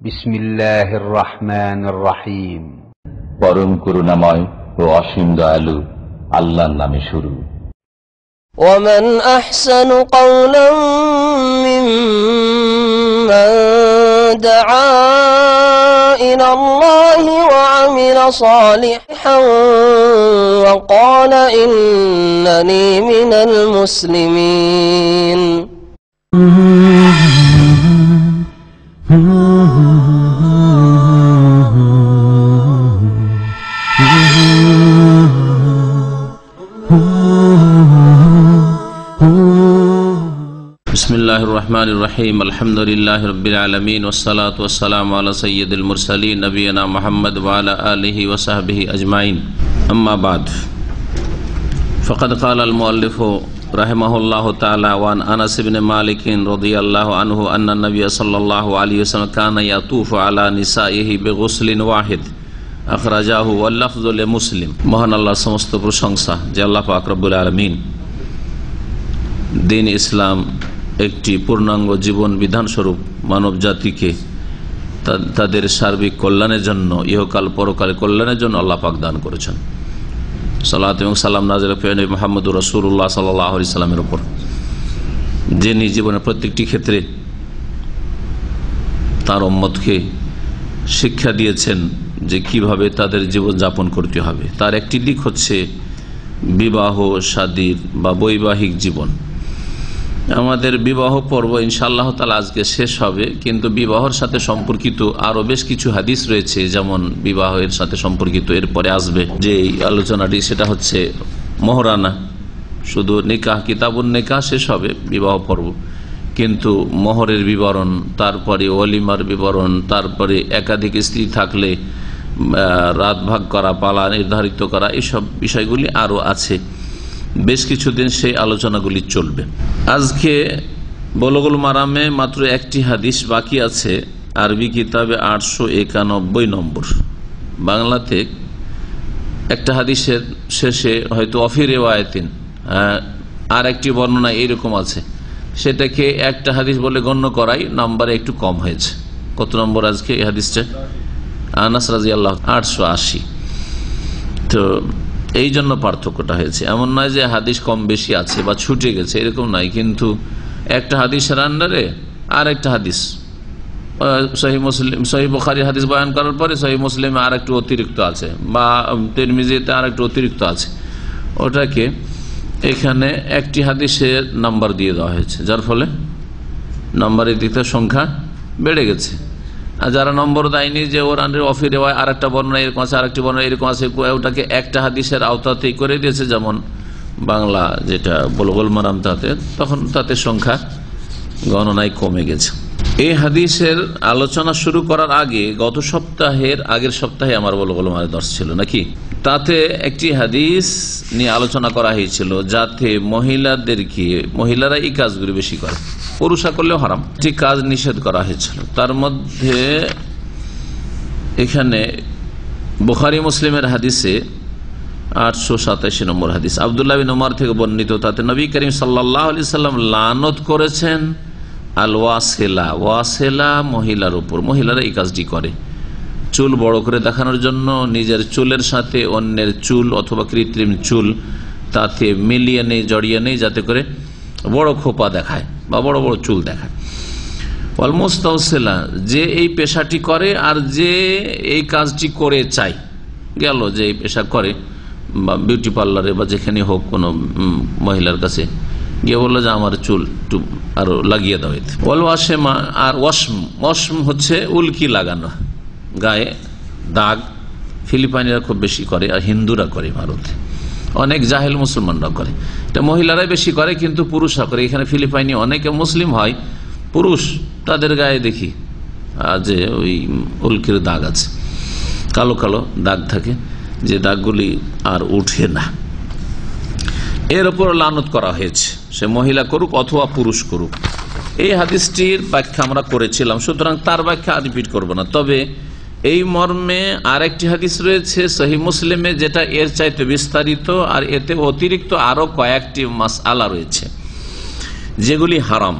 বিসমিল্লাহির রহমানির রহিম। পরম করুণাময় ও অসীম দয়ালু আল্লাহর নামে শুরু। ومن أحسن قولا ممن دعا إلى الله وعمل صالحا وقال إنني من المسلمين। বিসমিল্লাহির রহমানির রহিম। আলহামদুলিল্লাহি রাব্বিল আলামিন ওয়াসসালাতু ওয়াসসালামু আলা সাইয়্যিদিল মুরসালিন নবিয়িনা মুহাম্মদ ওয়া আলা আলিহি ওয়া সাহবিহি আজমাইন। আম্মা বাদ, ফাকাদ ক্বালাল মুআল্লিফু রাহিমাহুল্লাহু তাআলা ওয়া আন আনাস ইবনে মালিক রাদিয়াল্লাহু আনহু আন্না নবিয়্য সাল্লাল্লাহু আলাইহি ওয়াসাল্লাম কানা ইয়াতুফু আলা নিসাইহি বিগুসলিন ওয়াহিদ আখরাজাহু ওয়াল লাফযু লিমুসলিম। মহান আল্লাহর সমস্ত প্রশংসা যে আল্লাহ পাক রব্বুল আলামিন দ্বীন ইসলাম একটি পূর্ণাঙ্গ জীবন বিধান স্বরূপ মানব জাতিকে তাদের সার্বিক কল্যাণের জন্য, ইহকাল পরকালের কল্যাণের জন্য আল্লাহ পাক দান করেছেন। সালাত এবং সালাম নাযিল নবী মুহাম্মদুর রাসূলুল্লাহ সাল্লাল্লাহু আলাইহি সাল্লামের উপর, যিনি জীবনের প্রত্যেকটি ক্ষেত্রে তার উম্মতকে শিক্ষা দিয়েছেন যে কিভাবে তাদের জীবন যাপন করতে হবে। তার একটি দিক হচ্ছে বিবাহ শাদীর বা বৈবাহিক জীবন। আমাদের বিবাহ পর্ব ইনশাআল্লাহ তাআলা আজকে শেষ হবে, কিন্তু বিবাহের সাথে সম্পর্কিত আরো বেশ কিছু হাদিস রয়েছে, যেমন বিবাহের সাথে সম্পর্কিত এরপরে আসবে যে আলোচনাটি, সেটা হচ্ছে মোহরানা। শুধু নিকাহ, কিতাবুন নিকাহ শেষ হবে বিবাহ পর্ব, কিন্তু মোহরের বিবরণ, তারপরে ওলিমার বিবরণ, তারপরে একাধিক স্ত্রী থাকলে রাত ভাগ করা, পালা নির্ধারিত করা, এইসব বিষয়গুলি আরো আছে। বেশ কিছুদিন সেই আলোচনাগুলি চলবে। আজকে বুলুগুল মারামে মাত্র একটি হাদিস বাকি আছে, আরবি কিতাবে 891 নম্বর। বাংলাতে একটা হাদিসের শেষে হয়তো অফি রিওয়ায়াতিন আর একটি বর্ণনা এইরকম আছে, সেটাকে একটা হাদিস বলে গণ্য করাই নাম্বারে একটু কম হয়েছে। কত নম্বর আজকে এই হাদিসটা? আনাস রাদিয়াল্লাহু 880। তো এই জন্য পার্থক্যটা হয়েছে। এমন নয় যে হাদিস কম বেশি আছে বা ছুটে গেছে, এরকম নয়, কিন্তু একটা হাদিসের আন্ডারে আর একটা হাদিস, সহিহ মুসলিম, সহিহ বুখারীর হাদিস বয়ান করার পরে সহিহ মুসলিমে আর একটু অতিরিক্ত আছে, বা তিরমিজিতে আর একটু অতিরিক্ত আছে, ওটাকে এখানে একটি হাদিসের নাম্বার দিয়ে দেওয়া হয়েছে, যার ফলে নাম্বারের দিকটা সংখ্যা বেড়ে গেছে। আর যারা নম্বর দেয়নি, যে ওর আন্ডারে অফি রিওয়ায়াত আর একটা বর্ণনা এরকম আছে, আর একটি বর্ণনা এরকম আছে, ওটাকে একটা হাদিসের আওতাতেই করে দিয়েছে, যেমন বাংলা যেটা বুলুগুল মারাম, তাতে তখন তাতে সংখ্যা গণনায় কমে গেছে। এই হাদিসের আলোচনা শুরু করার আগে গত সপ্তাহের আগের সপ্তাহে আমার বুলুগুল মারাম দর্শ ছিল নাকি, তাতে একটি হাদিস নিয়ে আলোচনা করা হয়েছিল, যাতে মহিলারা এই কাজগুলি বেশি করে, পুরুষা করলেও হারাম, ঠিক কাজ নিষেধ করা হয়েছিল। তার মধ্যে এখানে বুখারী মুসলিমের হাদিসে 887 নম্বর হাদিস, আব্দুল্লাহ বিন উমর থেকে বর্ণিত, তাতে নবী করিম সাল্লাল্লাহু আলাইহি সাল্লাম লানত করেছেন আল ওয়াসিলা, মহিলার উপর। মহিলারা এই কাজটি করে, চুল বড় করে দেখানোর জন্য নিজের চুলের সাথে অন্যের চুল অথবা কৃত্রিম চুল তাতে মিলিয়ে নেই, জড়িয়ে নেই, যাতে করে বড় খোপা দেখায় বা বড় বড় চুল দেখায়। ওয়াল মুস্তাওসিলা, যে এই পেশাটি করে আর যে এই কাজটি করে চাই, গেল যে এই পেশা করে বা বিউটি পার্লারে বা যেখানে হোক কোনো মহিলার কাছে গিয়ে বললো যে আমার চুল একটু আরো লাগিয়ে দাও। ওয়াল ওয়াশেমা, আর ওয়াশম হচ্ছে উল্কি লাগানো, গায়ে দাগ। ফিলিপাইনিরা খুব বেশি করে, আর হিন্দুরা করে, ভারতে অনেক জাহেল মুসলমানরা করে। এটা মহিলারাই বেশি করে, কিন্তু পুরুষরা করে। এখানে ফিলিপাইনি অনেকে মুসলিম হয়, পুরুষ, তাদের গায়ে দেখি যে ওই উল্কির দাগ আছে, কালো কালো দাগ থাকে, যে দাগগুলি আর উঠে না। এর উপর লানত করা হয়েছে, সে মহিলা করুক অথবা পুরুষ করুক। এই হাদিসটির ব্যাখ্যা আমরা করেছিলাম, সুতরাং তার ব্যাখ্যা রিপিট করব না। তবে এই মর্মে আরেকটি হাদিস রয়েছে সহিহ মুসলিমে, যেটা এর চাইতে বিস্তারিত, আর এতে অতিরিক্ত আরো কয়েকটি মাসআলা রয়েছে যেগুলি হারাম।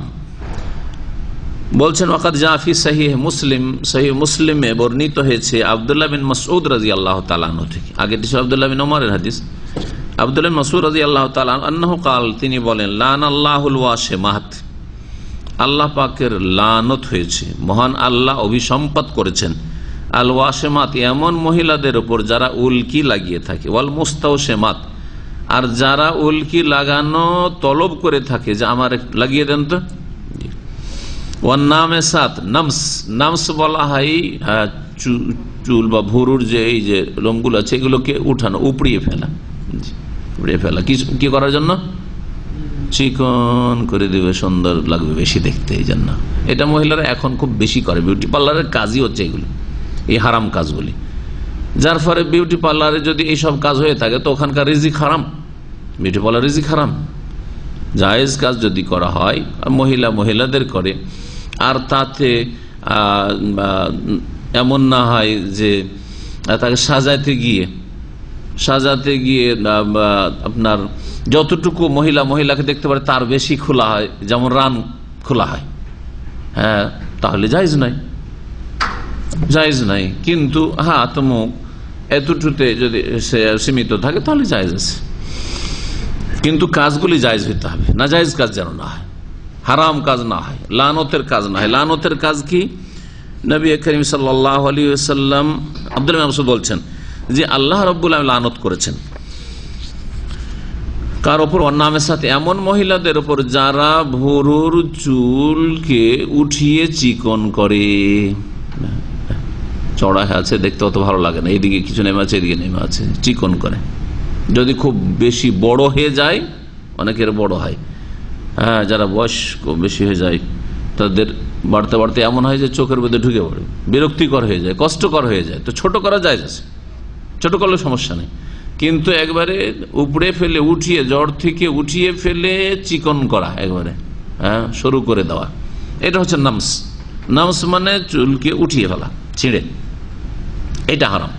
বলছেন ওয়াকাদ জাফি সহিহ মুসলিম, সহিহ মুসলিমে বর্ণিত হয়েছে আব্দুল্লাহ বিন মাসউদ রাদিয়াল্লাহু তাআলা আনহু থেকে, আগেটি ছিল আব্দুল্লাহ বিন ওমরের হাদিস। আব্দুল্লাহ বিন মাসউদ রাদিয়াল্লাহু তাআলা আনহু কাল, তিনি বলেন লানাল্লাহুল ওয়াশিমাত, আল্লাহ পাকের লানত হয়েছে, মহান আল্লাহ অভিসম্পাত করেছেন আল ওয়াশিমাত, এমন মহিলাদের উপর যারা উল্কি লাগিয়ে থাকে, ওয়াল মুস্তাওশিমাত, আর যারা উল্কি লাগানো তলব করে থাকে যে আমার লাগিয়ে দেন তো। ওয়ান্নামেসাত, নামস, নামস বলা হয় চুল বা ভুরুর যে এই যে লোমগুলো আছে এগুলোকে উঠানো, উপড়িয়ে ফেলা, উপড়িয়ে ফেলা কি করার জন্য? চিকন করে দেবে, সুন্দর লাগবে বেশি দেখতে, এই জন্য এটা মহিলারা এখন খুব বেশি করে। বিউটি পার্লারের কাজই হচ্ছে এগুলো, এই হারাম কাজগুলি, যার ফলে বিউটি পার্লারে যদি এইসব কাজ হয়ে থাকে তো ওখানকার রিজিক হারাম, বিউটি পার্লার রিজিক হারাম। জায়েজ কাজ যদি করা হয় মহিলাদের করে, আর তাতে এমন না হয় যে তাকে সাজাতে গিয়ে আপনার যতটুকু মহিলাকে দেখতে পারে তার বেশি খোলা হয়, যেমন রান খোলা হয়, হ্যাঁ, তাহলে জায়েজ নাই। কিন্তু হাত মুখ এতটুকুতে যদি সীমিত থাকে তাহলে জায়েজ আছে, কিন্তু কাজগুলি জায়েজ হইতে হবে, না জায়েজ কাজ যেন না হয়, হারাম কাজ না হয়, লানতের কাজ না হয়। লানতের কাজ কি? নবী করিম সাল্লাল্লাহু আলাইহি ওয়াসাল্লাম আব্দুল্লাহ বিন মাসউদ বলছেন যে আল্লাহ রাব্বুল আলামিন লানত করেছেন কার ওপর? অন্নামের সাথে, এমন মহিলাদের উপর যারা ভুরুর চুলকে উঠিয়ে চিকন করে, চড়া আছে দেখতে অত ভালো লাগে না, এইদিকে কিছু নেমে আছে এদিকে নেমে আছে, চিকন করে। যদি খুব বেশি বড় হয়ে যায়, অনেকের বড় হয়, হ্যাঁ, যারা বয়স বেশি হয়ে যায় তাদের বাড়তে বাড়তে এমন হয় যে চোখের মধ্যে ঢুকে পড়ে, বিরক্তিকর হয়ে যায়, কষ্টকর হয়ে যায়, তো ছোট করা যায়, ছোট করলে সমস্যা নেই, কিন্তু একবারে উপড়ে ফেলে উঠিয়ে, জ্বর থেকে উঠিয়ে ফেলে চিকন করা, একবারে হ্যাঁ শুরু করে দেওয়া, এটা হচ্ছে নামস। নামস মানে চুলকে উঠিয়ে ফেলা, ছিঁড়ে, এটা হারাম,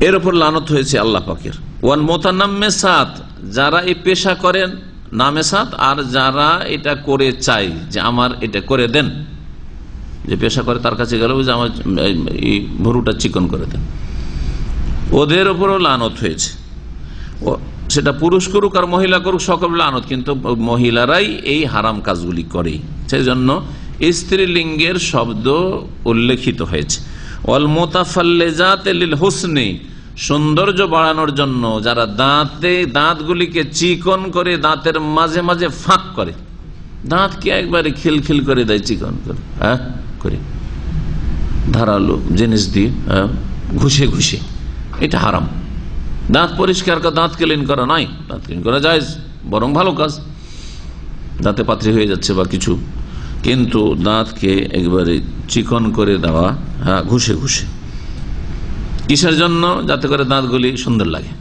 এর উপর লানত হয়েছে আল্লাহ পাকের। ওয়ান মোতানাম্মেসাত, যারা এই পেশা করেন নামেসাত, আর যারা এটা করে চাই যে আমার এটা করে দেন, যে পেশা করে তার কাছে গেল যে আমার এই ভুরুটা চিকন করে দেন, ওদের উপরও লানত হয়েছে। সেটা পুরুষ করুক আর মহিলা করুক, সকল লানত, কিন্তু মহিলারাই এই হারাম কাজগুলি করে, সেই জন্য স্ত্রীলিঙ্গের শব্দ উল্লেখিত হয়েছে। ওয়াল মুতাফাল্লিজাতি লিল হুসনি, সৌন্দর্য বাড়ানোর জন্য যারা দাঁতগুলিকে চিকন করে, দাঁতের মাঝে মাঝে ফাঁক করে, দাঁতকে একবারে খিলখিল করে দেয়, চিকন করে, হ্যাঁ করে ধারালো জিনিস দিয়ে ঘুষে ঘুষে, এটা হারাম। দাঁত পরিষ্কার করা, দাঁত ক্লিন করা নয়, দাঁত ক্লিন করা জায়েজ, বরং ভালো কাজ, দাঁতে পাথরি হয়ে যাচ্ছে বা কিছু, কিন্তু দাঁতকে একবারে চিকন করে দেওয়া, হ্যাঁ ঘুষে ঘুষে, কিসের জন্য? যাতে করে দাঁতগুলি সুন্দর লাগে,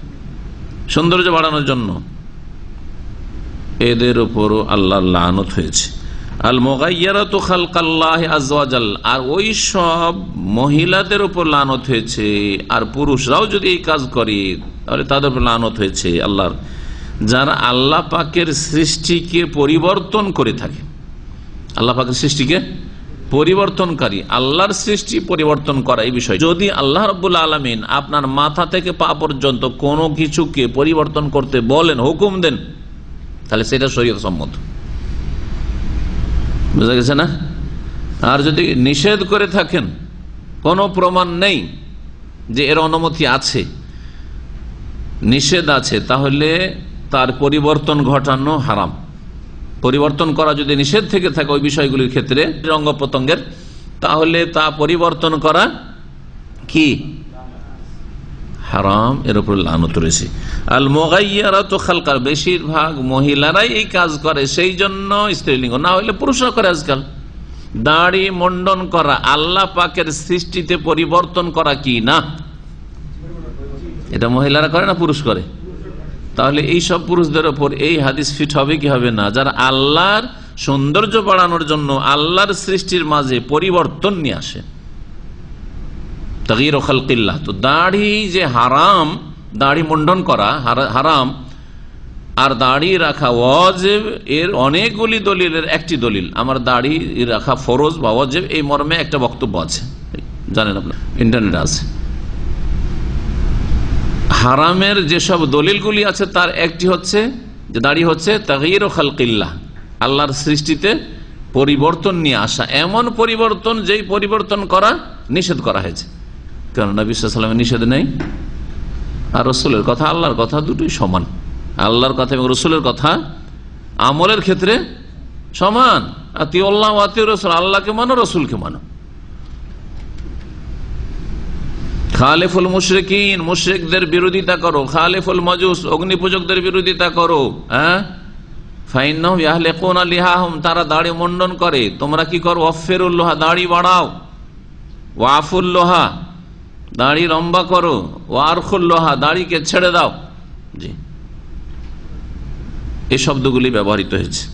সৌন্দর্য বাড়ানোর জন্য। এদের উপরও আল্লাহ লানত হয়েছে। আল মুগায়্যারাতু খালকাল্লাহি আযজা ওয়া জাল, আর ওই সব মহিলাদের উপর লানত হয়েছে, আর পুরুষরাও যদি এই কাজ করে তাহলে তাদের উপর লানত হয়েছে আল্লাহর, যারা আল্লাহ পাকের সৃষ্টিকে পরিবর্তন করে থাকে। আল্লাহ পাকের সৃষ্টিকে পরিবর্তনকারী, আল্লাহর সৃষ্টি পরিবর্তন করা, এই বিষয় যদি আল্লাহ রাব্বুল আলামিন আপনার মাথা থেকে পা পর্যন্ত কোনো কিছুকে পরিবর্তন করতে বলেন, হুকুম দেন, তাহলে সেটা শরীয়ত সম্মত, বুঝা গেছে না? আর যদি নিষেধ করে থাকেন, কোনো প্রমাণ নেই যে এর অনুমতি আছে, নিষেধ আছে, তাহলে তার পরিবর্তন ঘটানো হারাম। পরিবর্তন করা যদি নিষেধ থেকে থাকে ওই বিষয়গুলির ক্ষেত্রে, অঙ্গ প্রত্যঙ্গের, তাহলে তা পরিবর্তন করা কি হারাম, এর উপর লানত রয়েছে। আল মুগায়্যারাতু খালকাল, বেশিরভাগ মহিলারাই এই কাজ করে, সেই জন্য স্ত্রীলিঙ্গ, না হলে পুরুষরা করে। আজকাল দাড়ি মুন্ডন করা আল্লাহ পাকের সৃষ্টিতে পরিবর্তন করা কি না? এটা মহিলারা করে না পুরুষ করে? তাহলে এই সব পুরুষদের ওপর এই হাদিস ফিট হবে কি হবে না? যারা আল্লাহর সৌন্দর্য বাড়ানোর জন্য আল্লাহর সৃষ্টির মাঝে পরিবর্তন নিয়ে আসে, তাগয়ির খালকিল্লাহ। তো দাড়ি যে হারাম, দাড়ি মুন্ডন করা হারাম, আর দাড়ি রাখা ওয়াজিব এর অনেকগুলি দলিলের একটি দলিল। আমার দাড়ি রাখা ফরজ বা ওয়াজিব এই মর্মে একটা বক্তব্য আছে, জানেন আপনার, ইন্টারনেটে আছে। হারামের যেসব দলিলগুলি আছে তার একটি হচ্ছে যে দাড়ি হচ্ছে তাগয়ির খালকিল্লাহ, আল্লাহর সৃষ্টিতে পরিবর্তন নিয়ে আসা, এমন পরিবর্তন যেই পরিবর্তন করা নিষেধ করা হয়েছে। কারণ নবী সাল্লাল্লাহু আলাইহি ওয়াসাল্লামের নিষেধ নেই, আর রাসূলের কথা আল্লাহর কথা দুটোই সমান। আল্লাহর কথা এবং রাসূলের কথা আমলের ক্ষেত্রে সমান। আতিউল্লাহ ওয়া আতিউর রাসূল, আল্লাহকে মানো, রাসূলকে মানো। খালিফুল মুশরিকিন, মুশরিকদের বিরোধিতা করো। খালিফুল মাজুস, অগ্নি পূজকদের বিরোধিতা করো। ফাইন্নাহুম ইয়াহলিকুনা লিহাহুম, তারা দাড়ি মুন্ডন করে, তোমরা কি করো? ওয়াফিরুল লোহা, দাড়ি বাড়াও। ওয়াফুল লোহা, দাড়ি লম্বা করো। ওয়ারখুল লোহা, দাড়িকে ছেড়ে দাও। জি, এই শব্দগুলি ব্যবহৃত হয়েছে।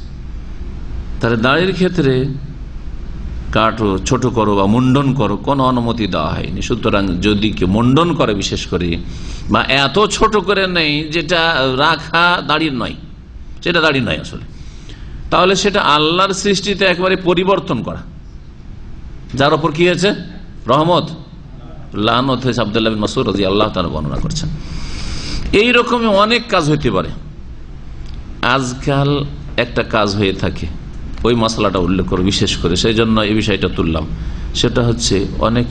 তাহলে দাড়ির ক্ষেত্রে কাটো, ছোট করো বা মুন্ডন করো, কোনো অনুমতি দেওয়া হয়নি। সুতরাং যদি কেউ মুন্ডন করে, বিশেষ করে, বা এত ছোট করে নেই যেটা রাখা দাড়ির নয়, সেটা দাড়ি নয় আসলে, তাহলে সেটা আল্লাহর সৃষ্টিতে একবারে পরিবর্তন করা, যার উপর কি হয়েছে রহমত, লানত হয়েছে। আব্দুল্লাহ বিন মাসউদ রাদিয়াল্লাহু তাআলা বর্ণনা করছেন। এইরকম অনেক কাজ হইতে পারে। আজকাল একটা কাজ হয়ে থাকে, ওই মশলাটা উল্লেখ করো বিশেষ করে, সেই জন্য এই বিষয়টা তুললাম। সেটা হচ্ছে অনেক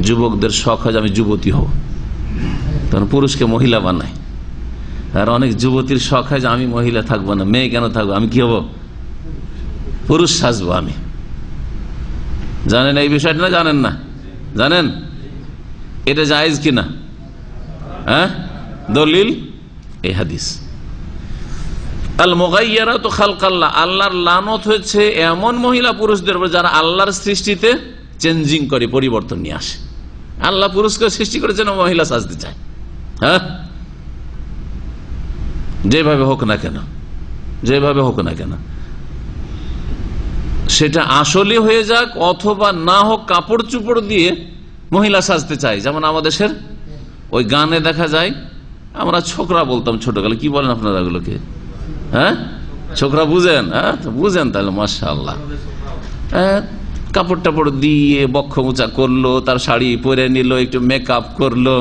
যুবকদের শখ হয় যে আমি যুবতী হব, তখন পুরুষকে মহিলা বানায়। আর অনেক যুবতীর শখ হয় যে আমি মহিলা থাকবো না, মেয়ে কেন থাকবো, আমি কি হব, পুরুষ সাজবো আমি। জানেন এই বিষয়টা? না জানেন না? জানেন এটা জায়েজ কিনা? হ্যাঁ, দলিল এই হাদিস। আল মুগায়্যারাতু খালকাল্লাহ, আল্লাহর লানত হয়েছে এমন মহিলা পুরুষদের উপর যারা আল্লাহর সৃষ্টিতে চেঞ্জিং করে, পরিবর্তন নিয়ে আসে। আল্লাহ পুরুষকে সৃষ্টি করেছেন, মহিলা সাজতে চায়। হ্যাঁ, যেভাবে হোক না কেন, যেভাবে হোক না কেন, সেটা আসলে হয়ে যাক অথবা না হোক, কাপড় চুপড় দিয়ে মহিলা সাজতে চায়। যেমন আমাদের দেশের ওই গানে দেখা যায়, আমরা ছোকরা বলতাম ছোটকালে, কি বলেন আপনারা ওগুলোকে? হ্যাঁ, ছোকরা বুঝেন? হ্যাঁ, বুঝেন, তাহলে মাশাআল্লাহ। কাপড় টাপড় দিয়ে বক্ষ উঁচা করলো, তার শাড়ি পরে নিল, একটু মেকআপ করলো,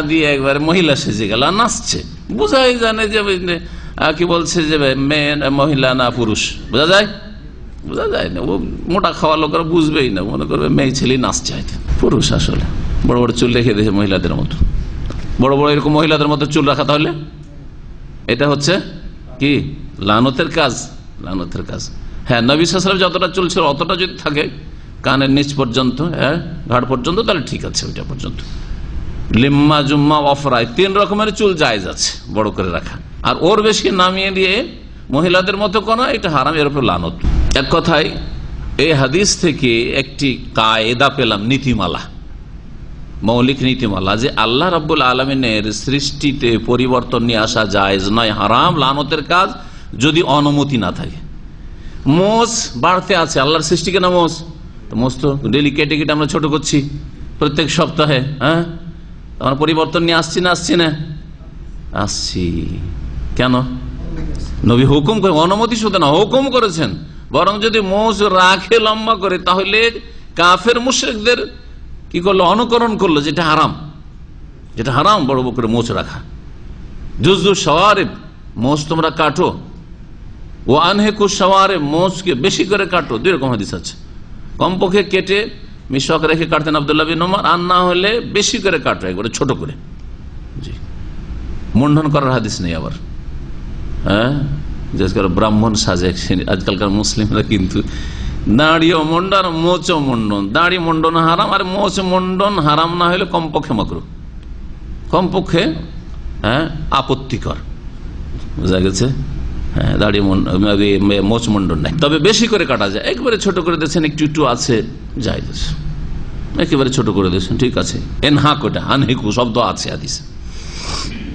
দিয়ে একবার মহিলা সেজে গেল, নাচছে। বোঝাই জানে যে কি বলছে, যে মেয়ে মহিলা না পুরুষ, বোঝা যায়? বোঝা যায় না। ও মোটা খাওয়া লোকেরা বুঝবেই না, মনে করবে মেয়ে ছেলে নাচছে, হয়তো পুরুষ। আসলে বড় বড় চুল রেখে দিয়েছে মহিলাদের মতো, বড় বড় এরকম মহিলাদের মতো চুল রাখা, তাহলে এটা হচ্ছে কি লানতের কাজ, লানতের কাজ। হ্যাঁ, নবী সাল্লাল্লাহু আলাইহি ওয়াসাল্লাম যতটা চুল ছিল অতটা যদি থাকে, কানের নিচ পর্যন্ত, হ্যাঁ, ঘাড় পর্যন্ত, তাহলে ঠিক আছে, ওইটা পর্যন্ত। লিম্মা, জুম্মা, অফরাই, 3 রকমের চুল জায়েজ আছে বড় করে রাখা। আর ওর বেশি নামিয়ে দিয়ে মহিলাদের মতো করা, এটা হারাম, এর উপর লানত। এক কথায় এই হাদিস থেকে একটি কায়দা পেলাম, নীতিমালা, মৌলিক নীতিমালা, যে আল্লাহ রাব্বুল আলামিনের সৃষ্টিতে পরিবর্তন নিয়ে আসা জায়েজ নয়, হারাম, লানতের কাজ, যদি অনুমতি না থাকে। মোষ বাড়তে আছে, আল্লাহর সৃষ্টি কেনা মোষ, তো মোষ তো ডেলি কেটে কেটে আমরা ছোট করছি প্রত্যেক সপ্তাহে। হ্যাঁ, আমরা পরিবর্তন নিয়ে আসছি না? আসছি না? আসছি। কেন? নবী হুকুম করে, অনুমতি শুধু না, হুকুম করেছেন। বরং যদি মোষ রাখে লম্বা করে, তাহলে কাফের মুশরিকদের কি করলো? অনুকরণ করলো, যেটা হারাম, যেটা হারাম বড় বড় করে মোষ রাখা। জুজু শাওয়ারিব, মোষ তোমরা কাটো। ও আনহেকু শাওয়ারিব, মোষকে বেশি করে কাটো। 2 রকম হাদিস আছে। কমপক্ষে কেটে মিশক রেখে কাটতেন আব্দুল্লাহ বিন ওমর, আর না হলে বেশি করে কাটো, একবারে ছোট করে। জি, মুন্ডন করার হাদিস নেই আবার। হ্যাঁ, যেখানে ব্রাহ্মণ সাজে আজকালকার মুসলিমরা, কিন্তু দাড়িও মুন্ডন, মোচও মুন্ডন। দাড়ি মুন্ডন হারাম, আর মোচ মুন্ডন হারাম না হলে কমপক্ষে মাকরুহ, কমপক্ষে হ্যাঁ আপত্তিকর। বোঝা গেছে? হ্যাঁ, দাড়ি মোচ মুন্ডন নাই, তবে বেশি করে কাটা যায়। একবারে ছোট করে দিয়েছেন, একটু একটু আছে, যাই একেবারে ছোট করে দিয়েছেন, ঠিক আছে। এনহাক, ওটা আনহেকু শব্দ আছে হাদিসে,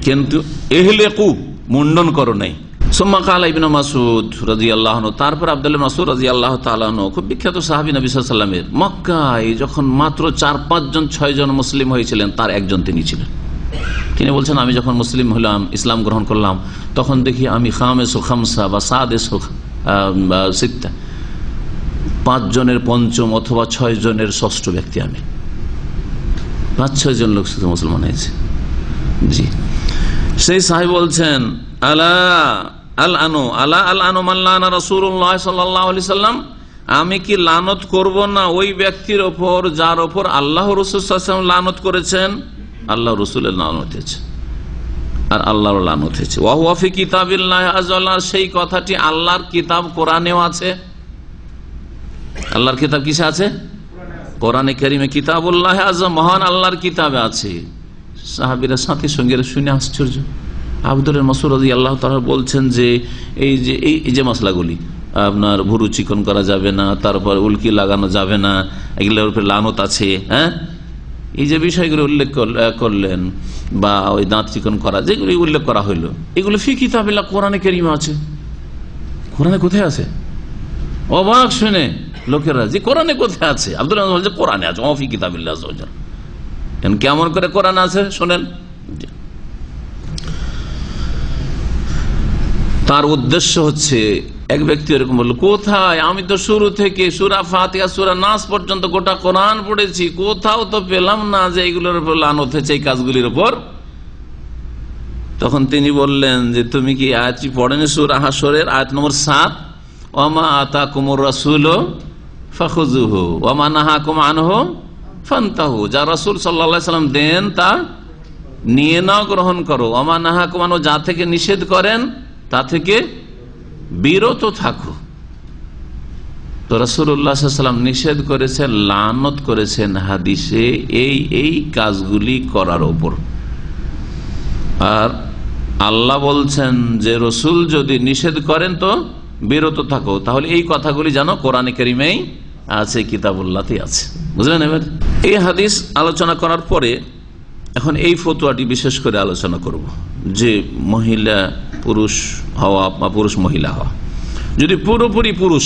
কিন্তু এহলেকু মুন্ডন করো নাই। সুম্মা কালা ইবনে মাসউদ রাদিয়াল্লাহু আনহু, তারপর আব্দুল্লাহ মাসউদ রাদিয়াল্লাহু তাআলা আনহু, খুব বিখ্যাত সাহাবী, নবী সাল্লাল্লাহু আলাইহি ওয়াসাল্লামের মক্কায় যখন মাত্র 4-5 জন 6 জন মুসলিম হয়েছিলেন, তার একজন তিনি ছিলেন। তিনি বলছেন, আমি যখন মুসলিম হলাম, ইসলাম গ্রহণ করলাম, তখন দেখি আমি খামেসু খামসা বা সাদেসু সিত্তা, 5 জনের পঞ্চম অথবা 6 জনের ষষ্ঠ ব্যক্তি। আমি 5-6 জন লোক শুধু মুসলমান হয়েছে। জি, সেই সাহেব বলছেন, আলা আল আনু আলা আল আনু মাল্লানা রাসূলুল্লাহ সাল্লাল্লাহু আলাইহি সাল্লাম, আমি কি লানত করব না ওই ব্যক্তির ওপর যার ওপর আল্লাহ রাসূল সাল্লাল্লাহু আলাইহি ওয়াসাল্লাম লানত করেছেন? আল্লাহ রাসূলের লানত হয়েছে আর আল্লাহর লানত হয়েছে। ওয়া হুয়া ফি কিতাবিল্লাহি আযza ওয়া জাল্লা, সেই কথাটি আল্লাহর কিতাব কোরআনেও আছে। আল্লাহর কিতাব কিসে আছে? কোরআনে কারীমে, কিতাবুল্লাহি আযza, মহান আল্লাহর কিতাবে আছে। সাহাবীরা সাথী সঙ্গীরা শুনে আশ্চর্য। আব্দুল্লাহ মাসউদ রাদিয়াল্লাহু তাআলা বলছেন যে এই যে মশলাগুলি, আপনার ভুরু চিকন করা যাবে না, তারপর উল্কি লাগানো যাবে না, এগুলোর উপরে লানত আছে, হ্যাঁ, এই যে বিষয়গুলো উল্লেখ করলেন, বা ওই দাঁত চিকন করা, যেগুলি উল্লেখ করা হইলো, এগুলো ফি কিতাবিল্লাহ, কোরআনে কারীমে আছে। কোরআনে কোথায় আছে? অবাক শুনে লোকেরা, যে কোরআনে কোথায় আছে? আব্দুল্লাহ বলছে কোরআনে আছে, ফি কিতাবিল্লাহ আযza ওয়া জাল্লা। কেমন করে কোরআন আছে শোনেন। তার উদ্দেশ্য হচ্ছে, এক ব্যক্তি এরকম বলল, কোথায়? আমি তো শুরু থেকে সূরা ফাতিহা সূরা নাস পর্যন্ত গোটা কোরআন পড়েছি, কোথাও তো পেলাম না যে এইগুলোর উপর লানত হয়েছে, এই কাজগুলির উপর। তখন তিনি বললেন যে, তুমি কি আয়াতটি পড়েনি? সূরা হাসরের আয়াত নম্বর 7, ওয়ামা আতাকুমুর রাসূলু ফাখুযুহু ওয়ামা নাহাকুম আনহু ফান্তাহু, যা রাসূল সাল্লাল্লাহু আলাইহি সাল্লাম দেন তা নিয়ে নাও, গ্রহণ করো। ওয়ামা নাহাকুম আনহু, যা থেকে নিষেধ করেন তা থেকে বিরত থাকো। তো রাসূলুল্লাহ সাল্লাল্লাহু আলাইহি ওয়াসাল্লাম নিষেধ করেছেন, লানত করেছেন হাদিসে এই কাজগুলি করার উপর। আর আল্লাহ বলছেন যে রাসূল যদি নিষেধ করেন তো বিরত থাকো। তাহলে এই কথাগুলি জানো কোরআনে কারীমেই আছে, কিতাবুল্লাহতে আছে। বুঝলেন? এবার এই হাদিস আলোচনা করার পরে এখন এই ফতোয়াটি বিশেষ করে আলোচনা করব, যে মহিলা পুরুষ হওয়া বা পুরুষ মহিলা হওয়া। যদি পুরোপুরি পুরুষ,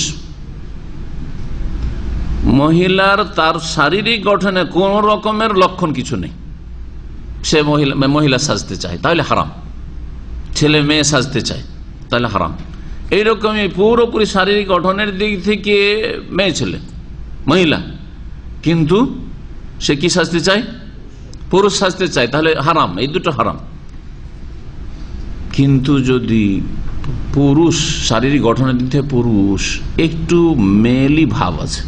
মহিলার তার শারীরিক গঠনে কোন রকমের লক্ষণ কিছু নেই, সে মহিলা সাজতে চায় তাহলে হারাম, ছেলে মেয়ে সাজতে চায় তাহলে হারাম। এইরকমই পুরোপুরি শারীরিক গঠনের দিক থেকে মেয়ে ছেলে মহিলা, কিন্তু সে কি সাজতে চায়? পুরুষ সাজতে চায়, তাহলে হারাম, এই দুটো হারাম। কিন্তু যদি পুরুষ শারীরিক গঠনের দিক থেকে পুরুষ, একটু মেয়েলি ভাব আছে,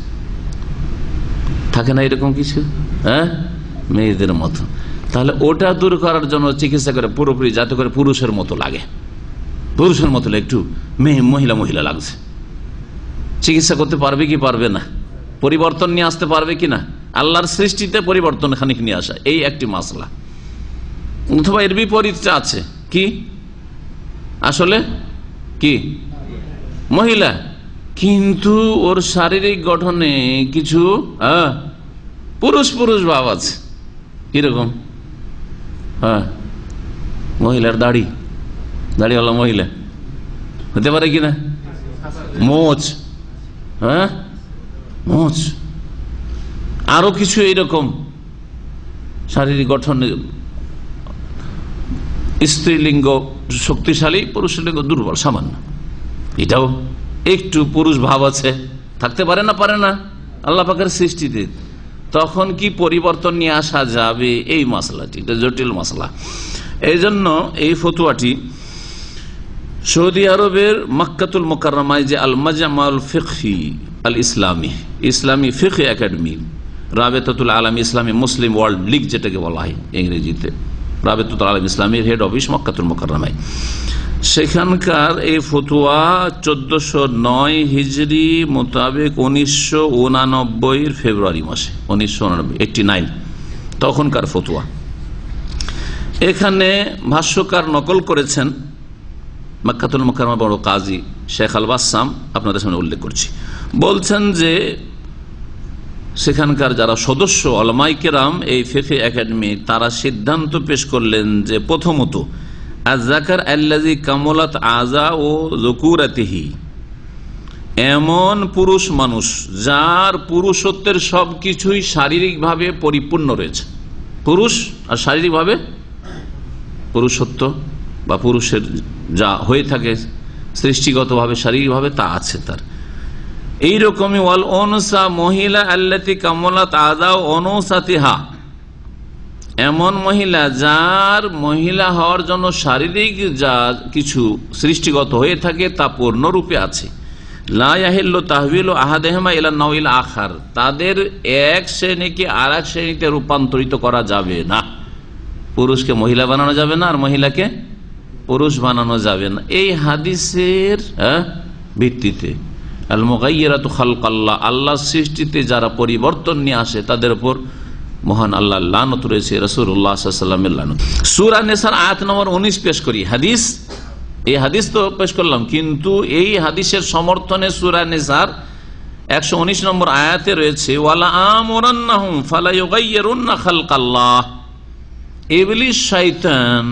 থাকে না এরকম কিছু, হ্যাঁ, মেয়েদের মতো, তাহলে ওটা দূর করার জন্য চিকিৎসা করে পুরোপুরি, যাতে করে পুরুষের মতো লাগে, পুরুষের মতো একটু মহিলা লাগছে। চিকিৎসা করতে পারবে কি পারবে না, পরিবর্তন নিয়ে আসতে পারবে কিনা, আল্লাহর সৃষ্টিতে পরিবর্তন খানিক নিয়ে আসা, এই একটি মাসলা। অথবা এর বিপরীতটা আছে কি, আসলে কি মহিলা, কিন্তু ওর শারীরিক গঠনে কিছু পুরুষ ভাব আছে। কিরকম? হ্যাঁ, মহিলার দাড়িওয়ালা মহিলা হতে পারে কিনা, মোচ, হ্যাঁ মোচ, আরো কিছু এইরকম শারীরিক গঠন, স্ত্রীলিঙ্গ শক্তিশালী, পুরুষ লিঙ্গ দুর্বল সামান্য, এটাও একটু পুরুষ ভাব আছে, থাকতে পারে না আল্লাহ পাকের সৃষ্টিতে। তখন কি পরিবর্তন নিয়ে আসা যাবে? এই মাসলাটি এটা জটিল মাসলা। এই জন্য এই ফতোয়াটি সৌদি আরবের মক্কাতুল মুকাররমায় যে আল মাজমাউল ফিকহি আল ইসলামী ফিকহ একাডেমি, রাবেতাতুল আলাম ইসলামী মুসলিম ওয়ার্ল্ড লীগ যেটাকে বলা হয় ইংরেজিতে, রাবেতাতুল আলাম ইসলামীর হেড অফিস মক্কাতুল মুকাররমায়, সেখানকার এই ফতোয়া 1409 হিজরি মোতাবেক 1989 ফেব্রুয়ারি মাসে, 1989 তখনকার ফতোয়া। এখানে ভাষ্যকার নকল করেছেন মক্কাতুল মুকাররমা বড় কাজী শেখ আল বাসাম, আপনাদের সামনে উল্লেখ করছি। বলছেন যে সেখানকার যারা সদস্য উলামায়ে কেরাম এই ফিকহ একাডেমি, তারা সিদ্ধান্ত পেশ করলেন যে প্রথমত আয-যাকার আল্লাযী কামালাত আযা ও যুকুরাতিহি, এমন পুরুষ মানুষ যার পুরুষত্বের সবকিছুই শারীরিকভাবে পরিপূর্ণ রয়েছে, পুরুষ আর শারীরিকভাবে পুরুষত্ব বা পুরুষের যা হয়ে থাকে সৃষ্টিগতভাবে শারীরিকভাবে তা আছে তার। এইরকমই ওয়াল অনুসা মহিলা আল্লাতি কামলাত আযা অনুসাতিহা, এমন মহিলা যার মহিলা হওয়ার জন্য শারীরিক যা কিছু সৃষ্টিগত হয়ে থাকে তা পূর্ণরূপে আছে। লা ইয়াহিল্লু তাহবিলু আহাদিহিমা ইলা নাওইল আখার, তাদের এক শ্রেণীকে আর এক শ্রেণীতে রূপান্তরিত করা যাবে না। পুরুষকে মহিলা বানানো যাবে না, আর মহিলাকে পুরুষ বানানো যাবে না। এই হাদিসের ভিত্তিতে আল মুগায়্যিরাতু খালকাল্লাহ, আল্লাহর সৃষ্টিতে যারা পরিবর্তন নিয়ে আসে তাদের উপর মহান আল্লাহ লানত রয়েছে, রাসূলুল্লাহ সাল্লাল্লাহু আলাইহি ওয়াসাল্লামের লানত। সূরা নিসার আয়াত নম্বর 19 পেশ করি। হাদিস, এই হাদিস তো পেশ করলাম, কিন্তু এই হাদিসের সমর্থনে সূরা নিসার 119 নম্বর আয়াতে রয়েছে ওয়ালা আমুরান্নাহুম ফালা ইউগায়্যিরুন্না খালকাল্লাহ। ইবলিস শয়তান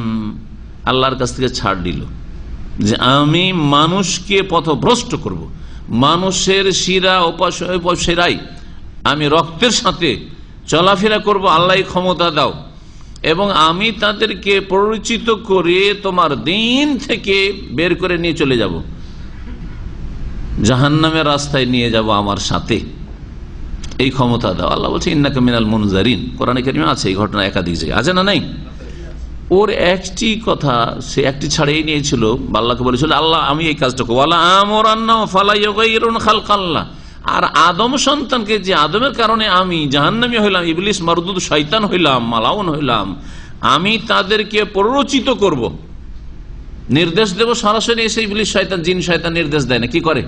আল্লাহর কাছ থেকে ছাড় দিল যে আমি মানুষকে পথভ্রষ্ট করব, মানুষের শিরা উপশিরায় আমি রক্তের সাথে চলাফেরা করব, আল্লাহ ক্ষমতা দাও, এবং আমি তাদেরকে পরিচিত করে তোমার দিন থেকে বের করে নিয়ে চলে যাব, জাহান্নামের রাস্তায় নিয়ে যাব আমার সাথে, এই ক্ষমতা দাও। আল্লাহ বলছে ইন্নাকা মিনাল মুনজারিন, কোরআনে কারিমে আছে এই ঘটনা একাধিক জায়গায়, আছে না নাই? ওর একটি কথা, সে একটি ছাড়িয়ে নিয়েছিল, আল্লাহকে বলেছিল আল্লাহ আমি এই কাজটা করবো, আল্লাহ আমরান্না ফালা ইউগায়্যিরুন খালকাল্লাহ, আর আদম সন্তানকে যে আদমের কারণে আমি জাহান্নামী হইলাম, ইবলিস মারদুদ শয়তান হইলাম, মালাউন হইলাম, আমি তাদেরকে প্ররোচিত করব, নির্দেশ দেব। সরাসরি এসে ইবলিস শয়তান, জিন শয়তান নির্দেশ দেয় না, কি করে?